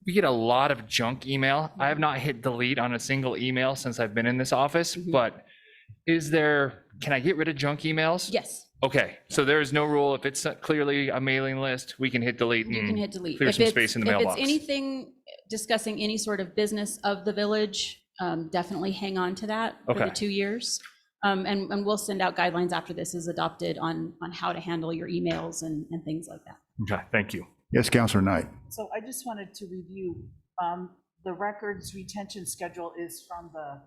We get a lot of junk email. I have not hit delete on a single email since I've been in this office, but can I get rid of junk emails? Yes. Okay, so there is no rule. If it's clearly a mailing list, we can hit delete. You can hit delete. Clear some space in the mailbox. If it's anything discussing any sort of business of the village, definitely hang on to that for the 2 years. And we'll send out guidelines after this is adopted on how to handle your emails and things like that. Okay, thank you. Yes, Councilor Knight. So I just wanted to review, the records retention schedule is from the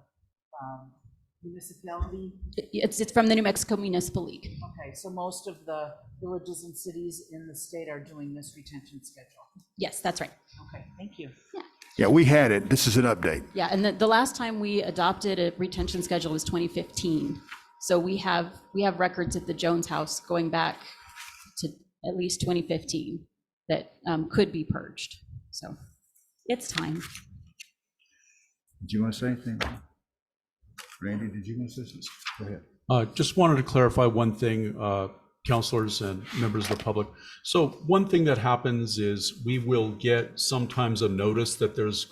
municipality? It's from the New Mexico Municipal League. Okay, so most of the villages and cities in the state are doing this retention schedule? Yes, that's right. Okay, thank you. Yeah, we had it. This is an update. Yeah, and the last time we adopted a retention schedule was 2015. So we have records at the Jones House going back to at least 2015 that could be purged. So it's time. Did you want to say anything? Randy, did you want to say something? Go ahead. Just wanted to clarify one thing, counselors and members of the public. So one thing that happens is we will get sometimes a notice that there's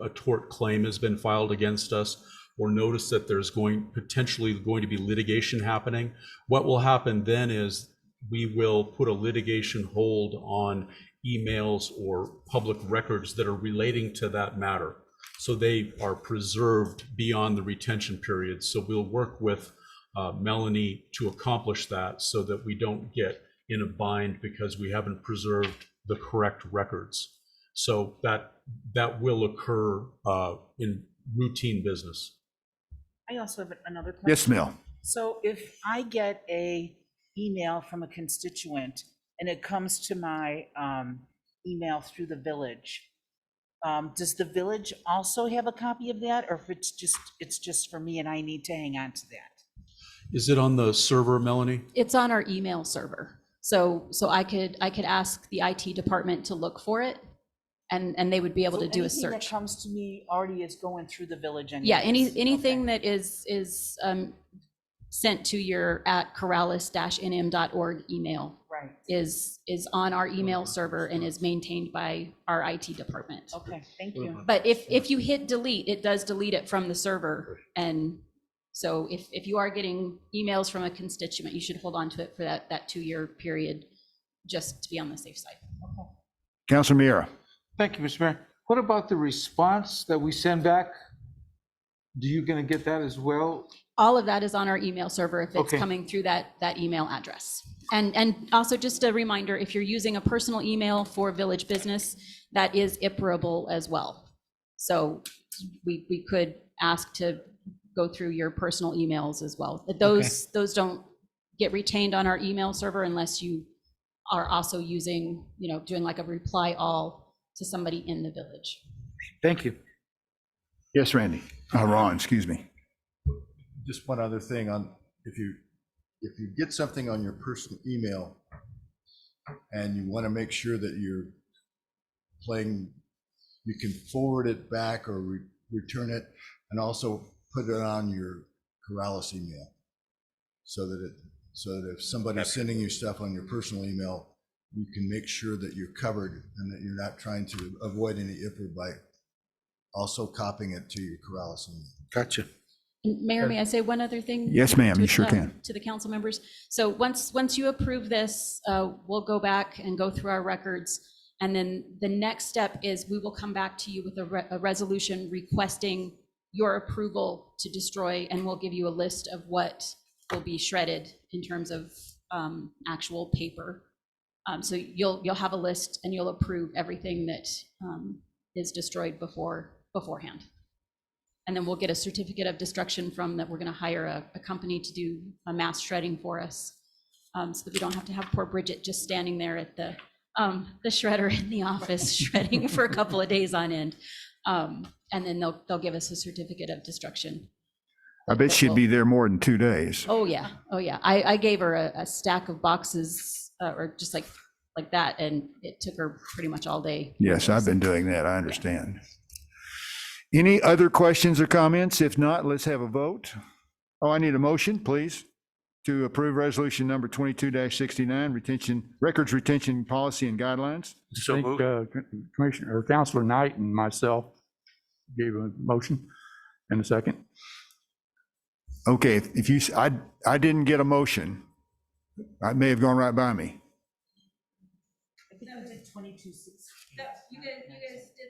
a tort claim has been filed against us, or notice that there's potentially going to be litigation happening. What will happen then is we will put a litigation hold on emails or public records that are relating to that matter. So they are preserved beyond the retention period. So we'll work with Melanie to accomplish that so that we don't get in a bind because we haven't preserved the correct records. So that will occur in routine business. I also have another question. Yes, Mel. So if I get a email from a constituent and it comes to my email through the village, does the village also have a copy of that, or if it's just for me and I need to hang on to that? Is it on the server, Melanie? It's on our email server. So I could ask the IT department to look for it, and they would be able to do a Anything that search. comes to me already is going through the village anyway. Yeah, anything that is sent to your @corrales-nm.org email Right. is on our email server and is maintained by our IT department. Okay, thank you. But if you hit delete, it does delete it from the server. And so if you are getting emails from a constituent, you should hold on to it for that 2-year period, just to be on the safe side. Councilor Miera. Thank you, Mr. Mayor. What about the response that we send back? Do you gonna get that as well? All of that is on our email server if it's Okay. coming through that email address. And also just a reminder, if you're using a personal email for Village Business, that is IPRable as well. So we could ask to go through your personal emails as well. But those don't get retained on our email server unless you are also using, doing like a reply all to somebody in the village. Thank you. Yes, Randy. Ron, excuse me. Just one other thing on, if you get something on your personal email and you want to make sure that you're playing, you can forward it back or return it, and also put it on your Corrales email. So that if somebody's sending you stuff on your personal email, you can make sure that you're covered and that you're not trying to avoid any IPR by also copying it to your Corrales email. Gotcha. And Mayor, may I say one other thing? Yes, ma'am, you sure to, can. To the council members. So once you approve this, we'll go back and go through our records. And then the next step is we will come back to you with a resolution requesting your approval to destroy, and we'll give you a list of what will be shredded in terms of actual paper. So you'll have a list and you'll approve everything that is destroyed beforehand. And then we'll get a certificate of destruction from that. We're going to hire a company to do a mass shredding for us, so that we don't have to have poor Bridget just standing there at the shredder in the office shredding for a couple of days on end. And then they'll give us a certificate of destruction. I bet she'd be there more than 2 days. Oh yeah, oh yeah. I gave her a stack of boxes, or just like that, and it took her pretty much all day. Yes, I've been doing that. I understand. Any other questions or comments? If not, let's have a vote. Oh, I need a motion, please, to approve resolution number 22-69, records retention policy and guidelines. So moved. Commissioner or Councilor Knight and myself gave a motion and a second. Okay, if you, I didn't get a motion. I may have gone right by me.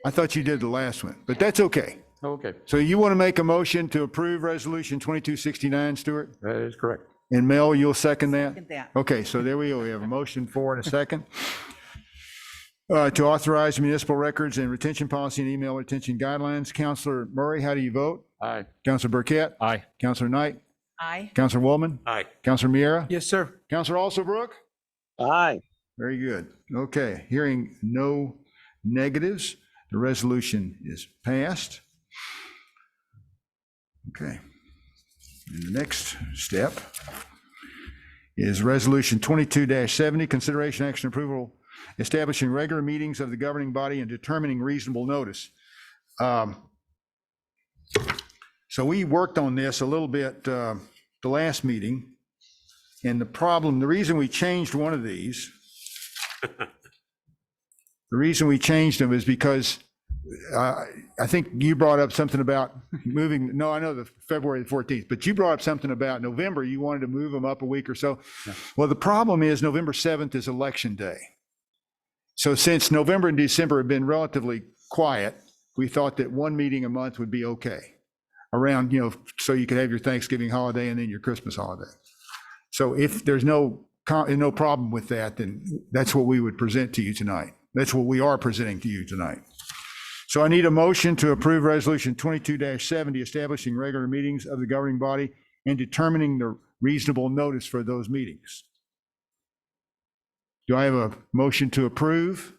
I thought you did the last one, but that's okay. Okay, So you want to make a motion to approve resolution 2269, Stuart? that is correct. And Mel, you'll second that? Second that. Okay, so there we go. We have a motion for and a second. To authorize municipal records and retention policy and email retention guidelines. Counselor Murray, how do you vote? Aye. Counselor Burkett? Aye. Counselor Knight? Aye. Counselor Woolman? Aye. Counselor Miera? Yes, sir. Counselor Alsobrook? Aye. Very good. Okay, hearing no negatives, the resolution is passed. Okay. And the next step is resolution 22-70, consideration action approval establishing regular meetings of the governing body and determining reasonable notice. So we worked on this a little bit the last meeting, and the reason we changed one of these, the reason we changed them is because I think you brought up something about moving, no, I know the February the 14th, but you brought up something about November, you wanted to move them up a week or so. Yeah. Well, the problem is November 7th is election day. So since November and December have been relatively quiet, we thought that one meeting a month would be okay. Around, so you could have your Thanksgiving holiday and then your Christmas holiday. So if there's no problem with that, then that's what we would present to you tonight. That's what we are presenting to you tonight. So I need a motion to approve resolution 22-70, establishing regular meetings of the governing body and determining the reasonable notice for those meetings. Do I have a motion to approve?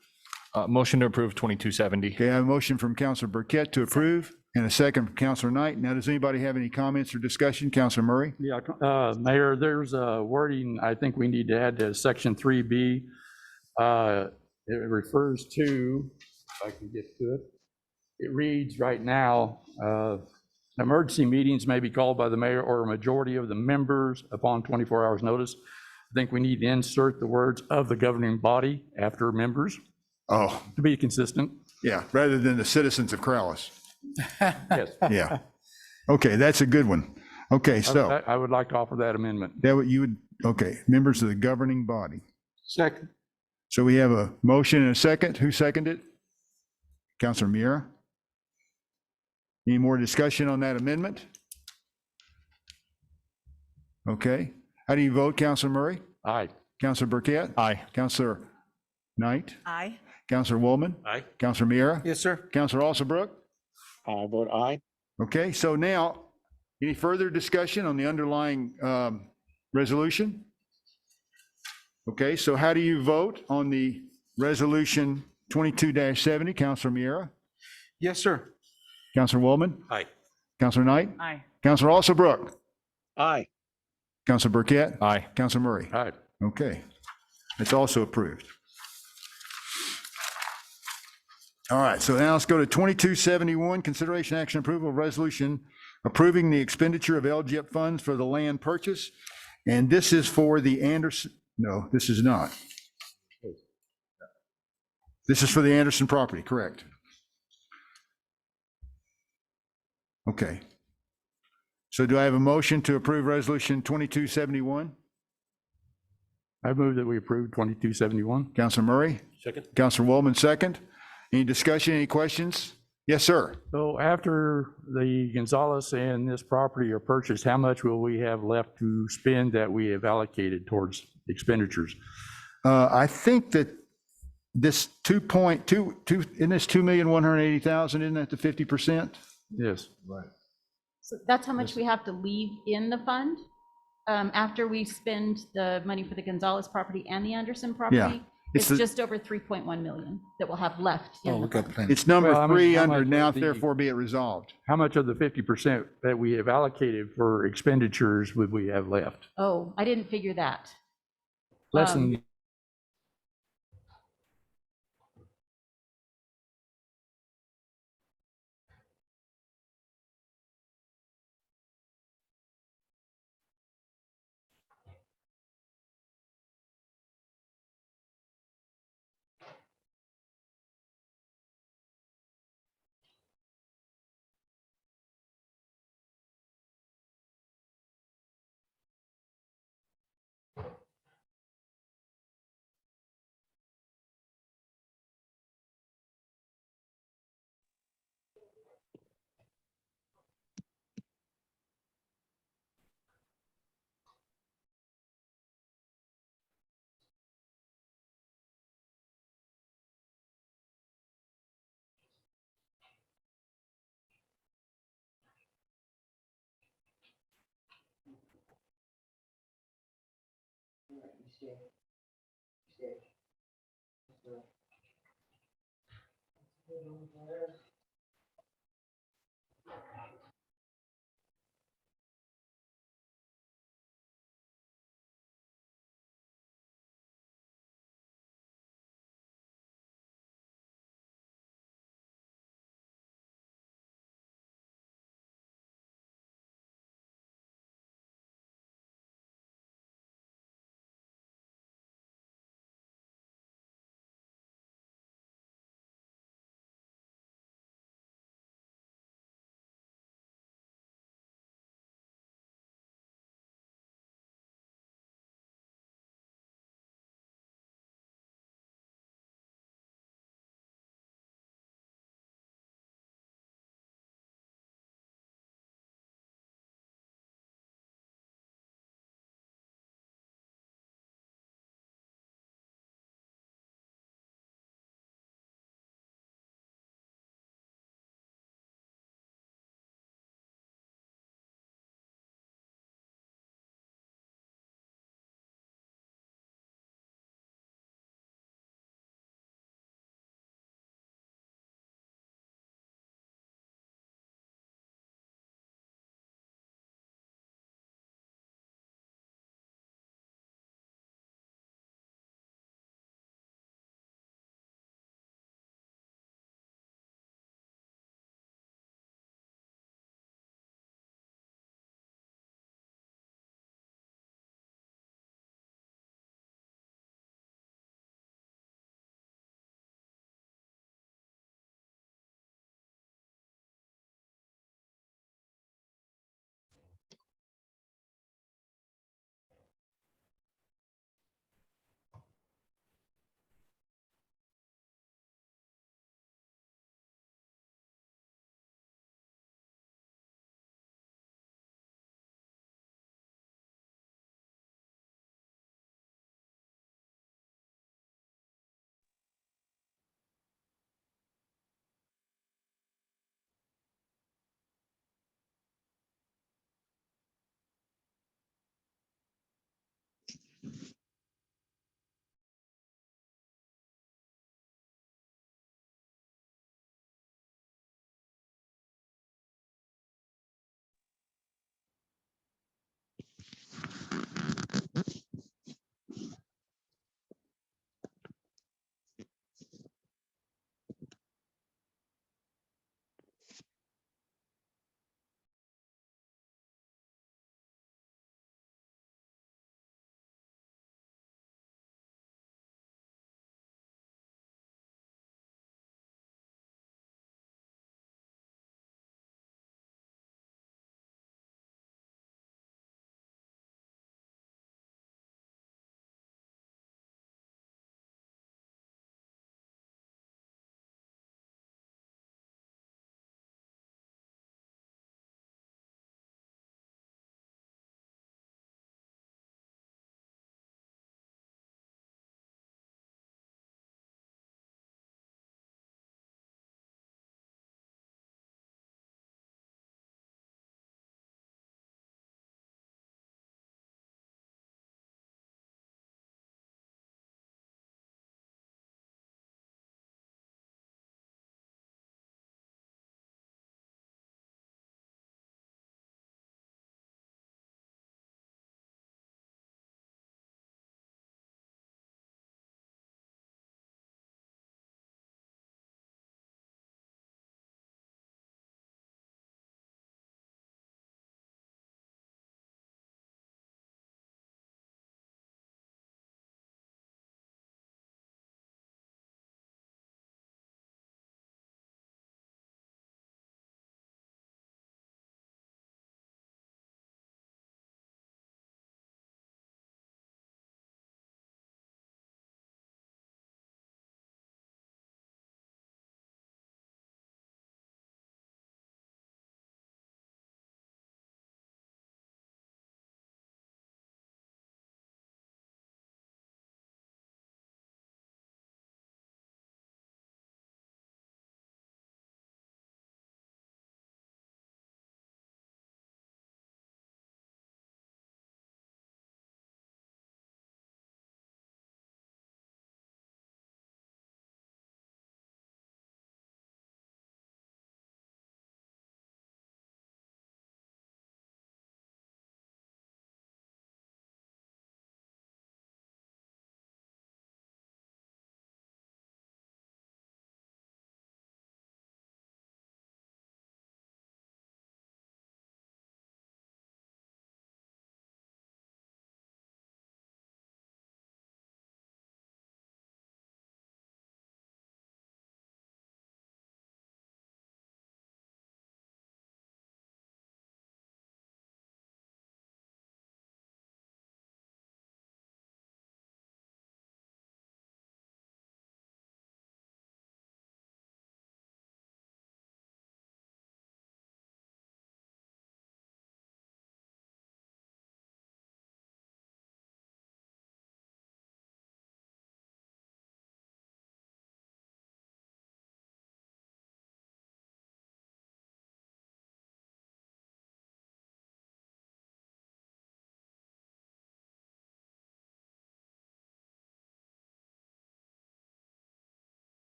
Motion to approve 2270. Okay, I have a motion from Councilor Burkett to approve and a second from Councilor Knight. Now, does anybody have any comments or discussion? Councilor Murray? Yeah, Mayor, there's a wording I think we need to add to section 3B. It refers to, if I can get to it, it reads right now, emergency meetings may be called by the mayor or a majority of the members upon 24 hours notice. I think we need to insert the words of the governing body after members Oh, to be consistent. yeah, rather than the citizens of Corrales. Yes. Yeah. Okay, that's a good one. Okay, so I would like to offer that amendment. that what you would, okay, members of the governing body. Second. So we have a motion and a second. Who seconded it? Counselor Mira? Any more discussion on that amendment? Okay. How do you vote, Counselor Murray? Aye. Counselor Burkett? Aye. Counselor Knight? Aye. Counselor Woolman? Aye. Counselor Mira? Yes, sir. Counselor Alsobrook? I vote aye. Okay, so now, any further discussion on the underlying resolution? Okay, so how do you vote on the resolution 22-70? Counselor Miera? Yes, sir. Counselor Woolman? Aye. Counselor Knight? Aye. Counselor Alsobrook? Aye. Counselor Burkett? Aye. Counselor Murray? Aye. Okay, it's also approved. All right, so now let's go to 2271, consideration action approval of resolution approving the expenditure of LGIP funds for the land purchase. And this is for the Anderson, no, this is not. This is for the Anderson property, correct? Okay. So do I have a motion to approve resolution 2271? I move that we approve 2271. Counselor Murray? Second? Counselor Woolman, second. Any discussion, any questions? Yes, sir. So after the Gonzalez and this property are purchased, how much will we have left to spend that we have allocated towards expenditures? I think that this 2.2, isn't this 2,180,000, isn't that the 50%? Yes. Right. So that's how much we have to leave in the fund after we spend the money for the Gonzalez property and the Anderson property. It's It's the- just over 3.1 million that we'll have left in the fund. It's number Well, I mean, three how under much now, of the- therefore be it resolved. How much of the 50% that we have allocated for expenditures would we have left? Oh, I didn't figure that. Less than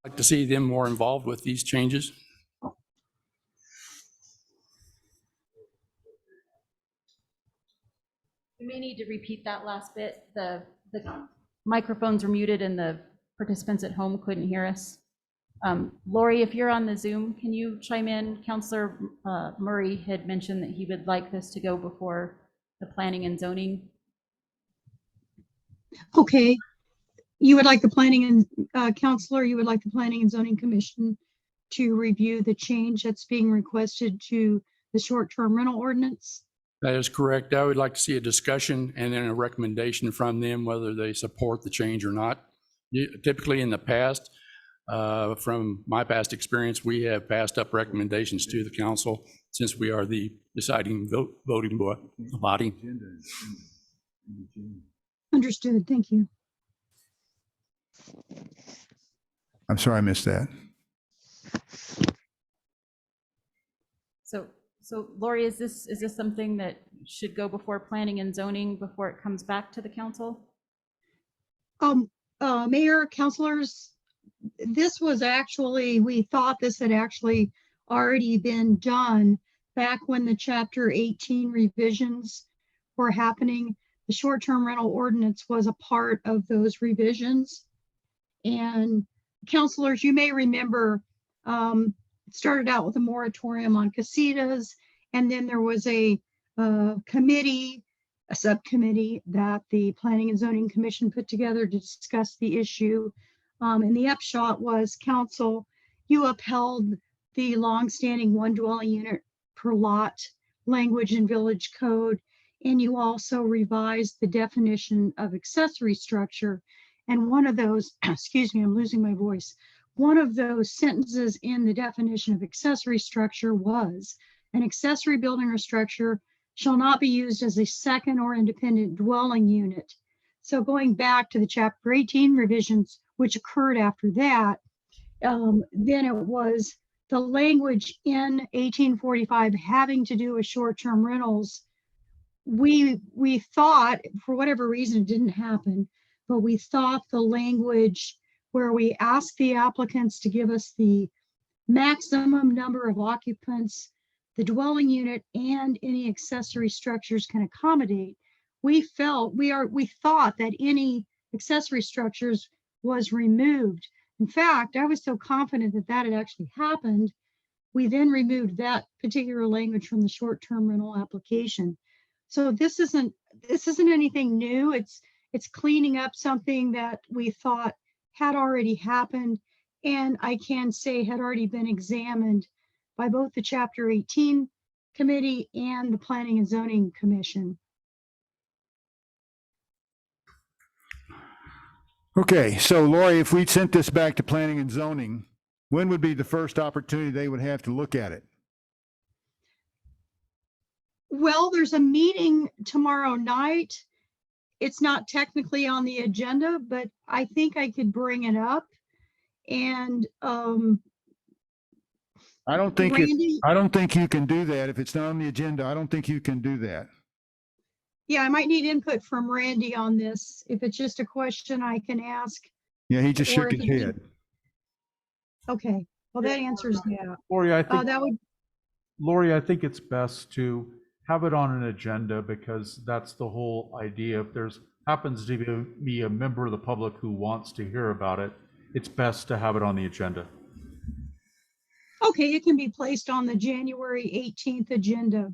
Like to see them more involved with these changes. We may need to repeat that last bit. The microphones were muted and the participants at home couldn't hear us. Lori, if you're on the Zoom, can you chime in? Counselor Murray had mentioned that he would like this to go before the planning and zoning. Okay, you would like the planning and counselor, you would like the planning and zoning commission to review the change that's being requested to the short-term rental ordinance? That is correct. I would like to see a discussion and then a recommendation from them whether they support the change or not. Typically in the past, from my past experience, we have passed up recommendations to the council since we are the deciding voting body. Understood, thank you. I'm sorry I missed that. So Lori, is this something that should go before planning and zoning before it comes back to the council? Mayor, councilors, this was actually, we thought this had actually already been done back when the Chapter 18 revisions were happening. The short-term rental ordinance was a part of those revisions. And councilors, you may remember, it started out with a moratorium on casitas, and then there was a subcommittee that the Planning and Zoning Commission put together to discuss the issue. And the upshot was, council, you upheld the longstanding one dwelling unit per lot language in village code, and you also revised the definition of accessory structure. And one of those, excuse me, I'm losing my voice. One of those sentences in the definition of accessory structure was, an accessory building or structure shall not be used as a second or independent dwelling unit. So going back to the Chapter 18 revisions, which occurred after that, then it was the language in 1845 having to do with short-term rentals. We thought, for whatever reason, it didn't happen, but we thought the language where we asked the applicants to give us the maximum number of occupants the dwelling unit and any accessory structures can accommodate, we thought that any accessory structures was removed. In fact, I was so confident that that had actually happened, we then removed that particular language from the short-term rental application. So this isn't anything new. It's cleaning up something that we thought had already happened, and I can say had already been examined by both the Chapter 18 committee and the Planning and Zoning Commission. Okay, so Lori, if we sent this back to planning and zoning, when would be the first opportunity they would have to look at it? Well, there's a meeting tomorrow night. It's not technically on the agenda, but I think I could bring it up. And I don't think Randy? I don't think you can do that. If it's not on the agenda, I don't think you can do that. Yeah, I might need input from Randy on this. If it's just a question I can ask. Yeah, he just Or shook if his he- head. Okay, well, that answers that. Lori, I think, That would, Lori, I think it's best to have it on an agenda because that's the whole idea. If there's happens to be a member of the public who wants to hear about it, it's best to have it on the agenda. okay, it can be placed on the January 18th agenda.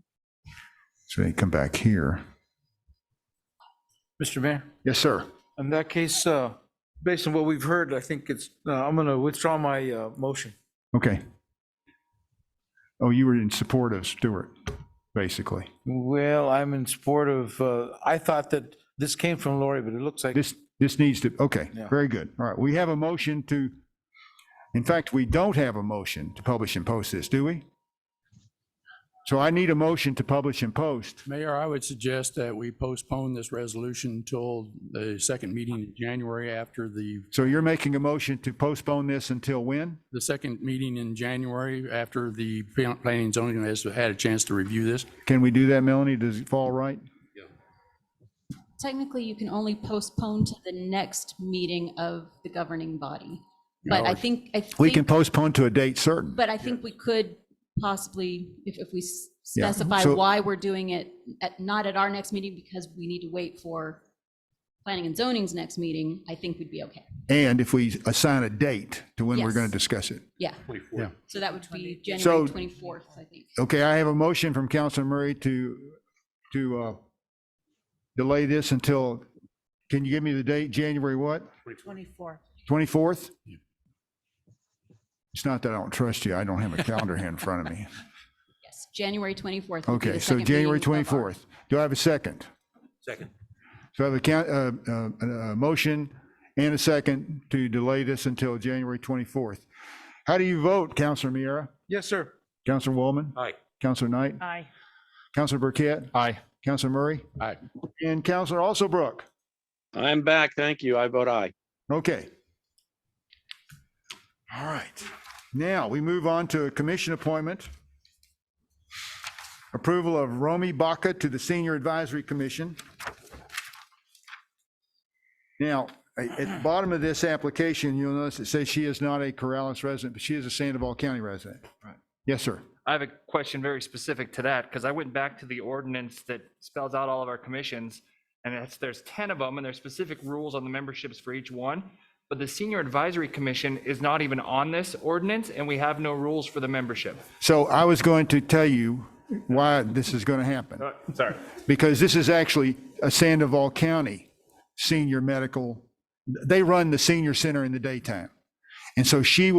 So they come back here. Mr. Mayor, Yes, sir. in that case, based on what we've heard, I think it's, I'm going to withdraw my motion. Okay. Oh, you were in support of Stewart, basically. Well, I'm in support of, I thought that this came from Lori, but it looks like. This needs to, okay, Yeah. very good. All right, we have a motion to, in fact, we don't have a motion to publish and post this, do we? So I need a motion to publish and post. Mayor, I would suggest that we postpone this resolution until the second meeting in January after So you're making a motion to postpone this until when? the second meeting in January after the planning and zoning has had a chance to review this. Can we do that, Melanie? Does it fall right? Technically, you can only postpone to the next meeting of the governing body. But I think, We can postpone to a date certain. but I think we could possibly, if we Yeah, specify so- why we're doing it not at our next meeting because we need to wait for planning and zoning's next meeting, I think we'd be okay. And if we assign a date to when we're going Yes. to discuss it. Yeah. 24. So that would be So- January 24th, I think. Okay, I have a motion from Councilor Murray to delay this until, can you give me the date? January what? 24. 24th? It's not that I don't trust you. I don't have a calendar here in front of me. Yes, January 24th. would be Okay, the so second January meeting of our- 24th. Do I have a second? Second. So I have a motion and a second to delay this until January 24th. How do you vote, Councilor Miera? Yes, sir. Councilor Wallman? Aye. Councilor Knight? Aye. Councilor Burkett? Aye. Councilor Murray? Aye. And Councilor Alsobrook? I'm back. Thank you. I vote aye. Okay. All right. Now we move on to a commission appointment. Approval of Romy Baca to the Senior Advisory Commission. Now, at the bottom of this application, you'll notice it says she is not a Corrales resident, but she is a Sandoval County resident. Right. Yes, sir. I have a question very specific to that, because I went back to the ordinance that spells out all of our commissions, and there's 10 of them, and there's specific rules on the memberships for each one. But the Senior Advisory Commission is not even on this ordinance, and we have no rules for the membership. So I was going to tell you why this is going to happen. Sorry. Because this is actually a Sandoval County senior medical, they run the senior center in the daytime. And so she's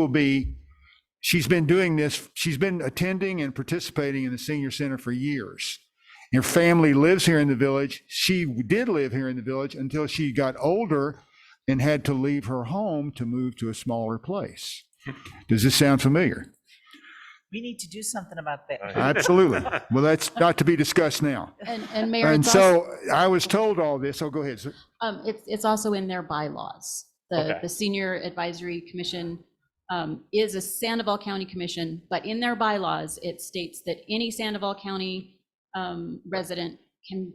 been doing this, she's been attending and participating in the senior center for years. Her family lives here in the village. She did live here in the village until she got older and had to leave her home to move to a smaller place. Does this sound familiar? We need to do something about that. Absolutely. Well, that's not to be discussed now. And Mayor, And it's also, so I was told all this. Oh, go ahead, sir. it's also in their bylaws. The Senior Advisory Commission is a Sandoval County commission, but in their bylaws, it states that any Sandoval County resident can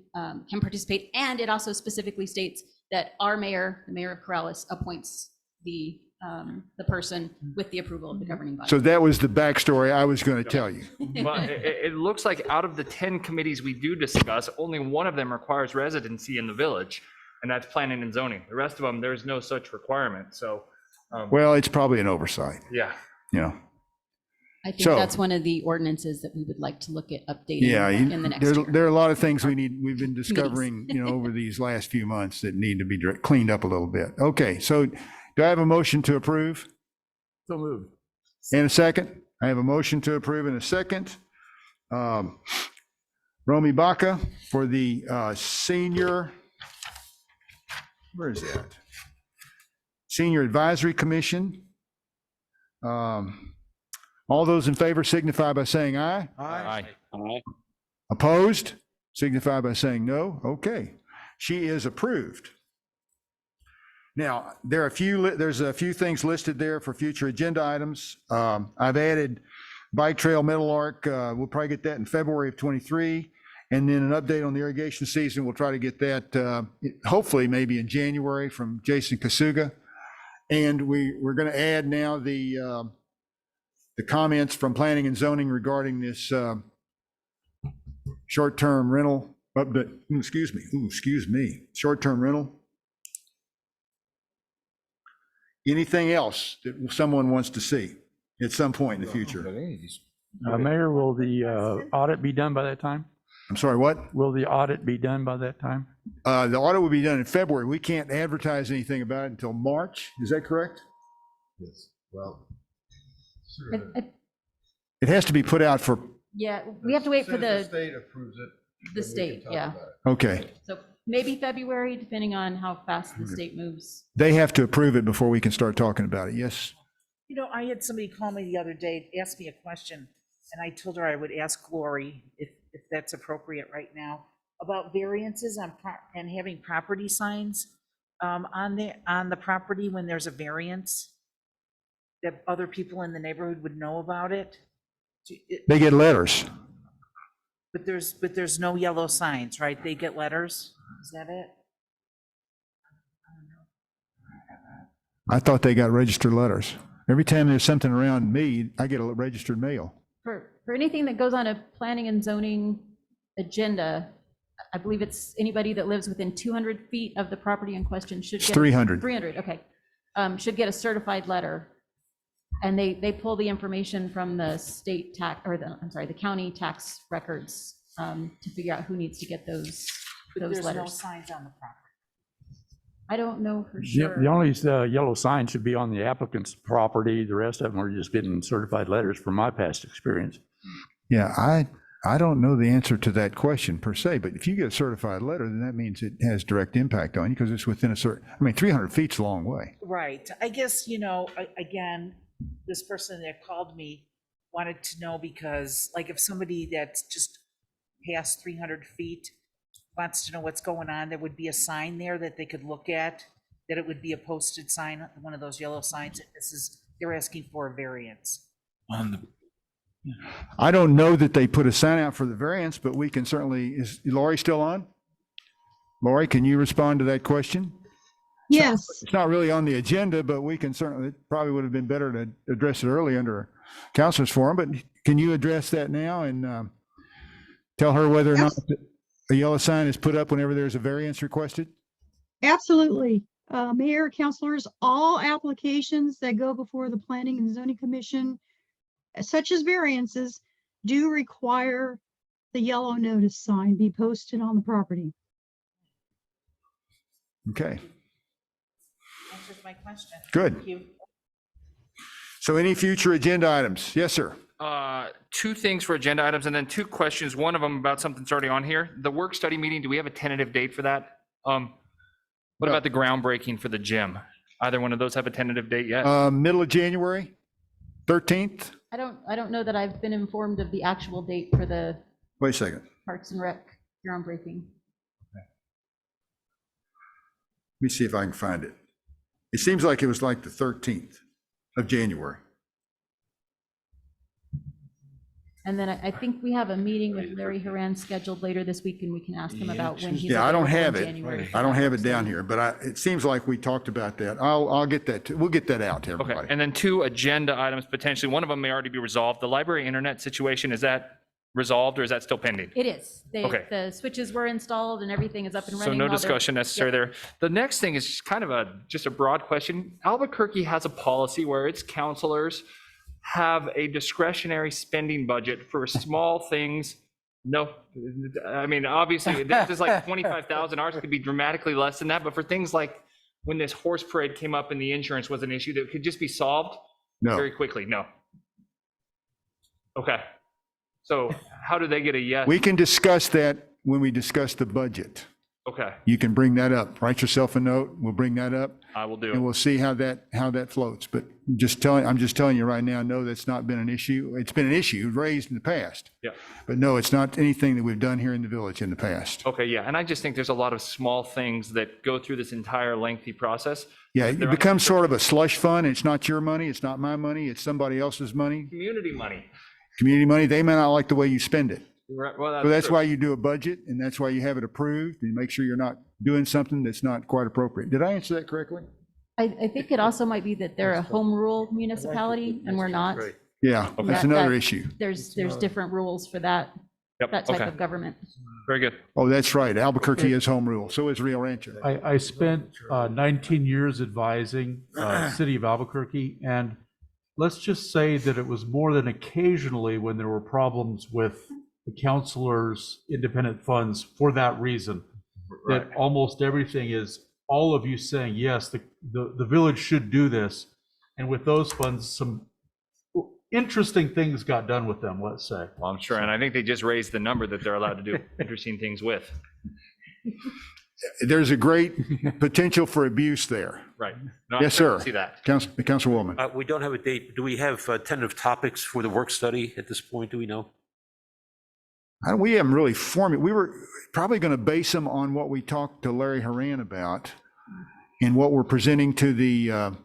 participate. And it also specifically states that our mayor, the mayor of Corrales, appoints the person with the approval of the governing body. So that was the backstory I was going to tell you. But it looks like out of the 10 committees we do discuss, only one of them requires residency in the village, and that's planning and zoning. The rest of them, there's no such requirement, so. Well, it's probably an oversight, Yeah. you know. I think So- that's one of the ordinances that we would like to look at updating Yeah, in the next year. there are a lot of things we've been discovering, over these last few months that need to be cleaned up a little bit. Okay, so do I have a motion to approve? So moved. And a second? I have a motion to approve in a second. Romy Baca for the senior, where is that? Senior Advisory Commission. All those in favor signify by saying aye. Aye. Aye. Opposed? Signify by saying no. Okay, she is approved. Now, there's a few things listed there for future agenda items. I've added Bike Trail Middle Arc. We'll probably get that in February of '23. And then an update on the irrigation season. We'll try to get that hopefully maybe in January from Jason Kasuga. And we're going to add now the comments from planning and zoning regarding this short-term rental, excuse me, short-term rental. Anything else that someone wants to see at some point in the future? Mayor, will the audit be done by that time? I'm sorry, what? Will the audit be done by that time? The audit will be done in February. We can't advertise anything about it until March. Is that correct? Yes, well. It has to be put out for, Yeah, we have to wait for the state approves it. the state, yeah. okay. So maybe February, depending on how fast the state moves. They have to approve it before we can start talking about it, yes? I had somebody call me the other day, ask me a question, and I told her I would ask Lori if that's appropriate right now, about variances and having property signs on the property when there's a variance, that other people in the neighborhood would know about it. They get letters. But there's no yellow signs, right? They get letters? Is that it? I thought they got registered letters. Every time there's something around me, I get a registered mail. For anything that goes on a planning and zoning agenda, I believe it's anybody that lives within 200 feet of the property in question should It's get. 300. 300, okay. Should get a certified letter. And they pull the information from the state tax, or the county tax records to figure out who needs to get those There's no letters. signs on the property. I don't know for The sure. only yellow sign should be on the applicant's property. The rest of them are just getting certified letters from my past experience. Yeah, I don't know the answer to that question per se, but if you get a certified letter, then that means it has direct impact on you because it's within a certain, 300 feet's a long way. Right. I guess, again, this person that called me wanted to know because, like, if somebody that's just past 300 feet wants to know what's going on, there would be a sign there that they could look at, that it would be a posted sign, one of those yellow signs. They're asking for a variance. I don't know that they put a sign out for the variance, but we can certainly, is Lori still on? Lori, can you respond to that question? Yes, It's not really on the agenda, but we can certainly, it probably would have been better to address it early under Counselor's Forum, but can you address that now and tell her whether or not a yellow sign is put up whenever there's a variance requested? absolutely. Mayor, councilors, all applications that go before the Planning and Zoning Commission, such as variances, do require the yellow notice sign be posted on the property. Okay, Answers my question. Good. Thank you. so any future agenda items? Yes, sir. Two things for agenda items and then two questions. One of them about something that's already on here. The work study meeting, do we have a tentative date for that? What about the groundbreaking for the gym? Either one of those have a tentative date yet? Middle of January, 13th? I don't know that I've been informed of the actual date for the Wait a second. Parks and Rec groundbreaking. Let me see if I can find it. It seems like it was like the 13th of January. And then I think we have a meeting with Larry Haran scheduled later this week, and we can ask him about when he's Yeah, I don't available in have it. January for I don't that have work it down study. here, but it seems like we talked about that. I'll get that, we'll get that out to Okay, everybody. and then two agenda items potentially. One of them may already be resolved. The library internet situation, is that resolved or is that still pending? It is. Okay. The switches were installed and everything is up and So running. no while they're- discussion necessary there. The next thing is just kind of just a broad question. Albuquerque has a policy where its counselors have a discretionary spending budget for small things. No, obviously, this is like 25,000. Ours could be dramatically less than that, but for things like when this horse parade came up and the insurance was an issue that could just be solved No. very quickly, no. Okay. So how do they get a yes? We can discuss that when we discuss the budget. Okay, You can bring that up. Write yourself a note. We'll bring that up I will do and it. we'll see how that floats. But I'm just telling you right now, no, that's not been an issue. It's been an issue raised in the past. Yeah. But no, it's not anything that we've done here in the village in the past. Okay, yeah, and I just think there's a lot of small things that go through this entire lengthy process. Yeah, it They're becomes sort of a slush fund. It's not your money. It's not my money. It's somebody else's money. Community money. Community money. They may not like the way you spend it. Right, well, So that's true. why you do a budget and that's why you have it approved and make sure you're not doing something that's not quite appropriate. Did I answer that correctly? I think it also might be that they're a home rule municipality and we're not. Right. Yeah, Okay. that's That- another that- issue. There's different rules for that type okay. of government. Very good. Oh, that's right. Albuquerque is home rule. So is Rio Rancho. I spent 19 years advising city of Albuquerque, and let's just say that it was more than occasionally when there were problems with the councilors' independent funds for that reason. That almost everything is all of you saying, yes, the village should do this. And with those funds, some interesting things got done with them, let's say. Well, I'm sure, and I think they just raised the number that they're allowed to do interesting things with. There's a great potential for abuse there. Right. No, I Yes, sir. See that. Councilwoman. We don't have a date. Do we have tentative topics for the work study at this point? Do we know? We haven't really formed it. We were probably going to base them on what we talked to Larry Haran about and what we're presenting to the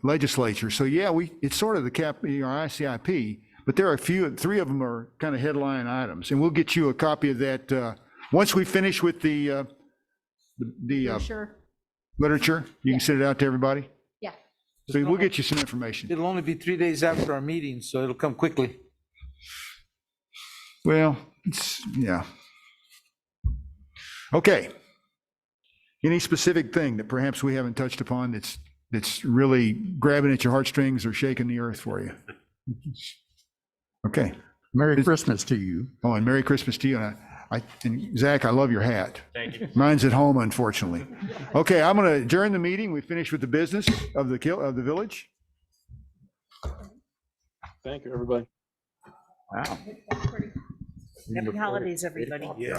legislature. So yeah, it's sort of the ICIP, but there are three of them are kind of headline items, and we'll get you a copy of that once we finish with the Sure. literature. You can send it out to everybody. So we'll get you some information. It'll only be 3 days after our meeting, so it'll come quickly. Well, yeah. Okay. Any specific thing that perhaps we haven't touched upon that's really grabbing at your heartstrings or shaking the earth for you? Okay. Merry Christmas to you. Oh, and Merry Christmas to you. And Zach, I love your hat. Thank you. Mine's at home, unfortunately. Okay, I'm going to adjourn the meeting. We finished with the business of the village. Thank you, everybody. Wow. Happy holidays, everybody.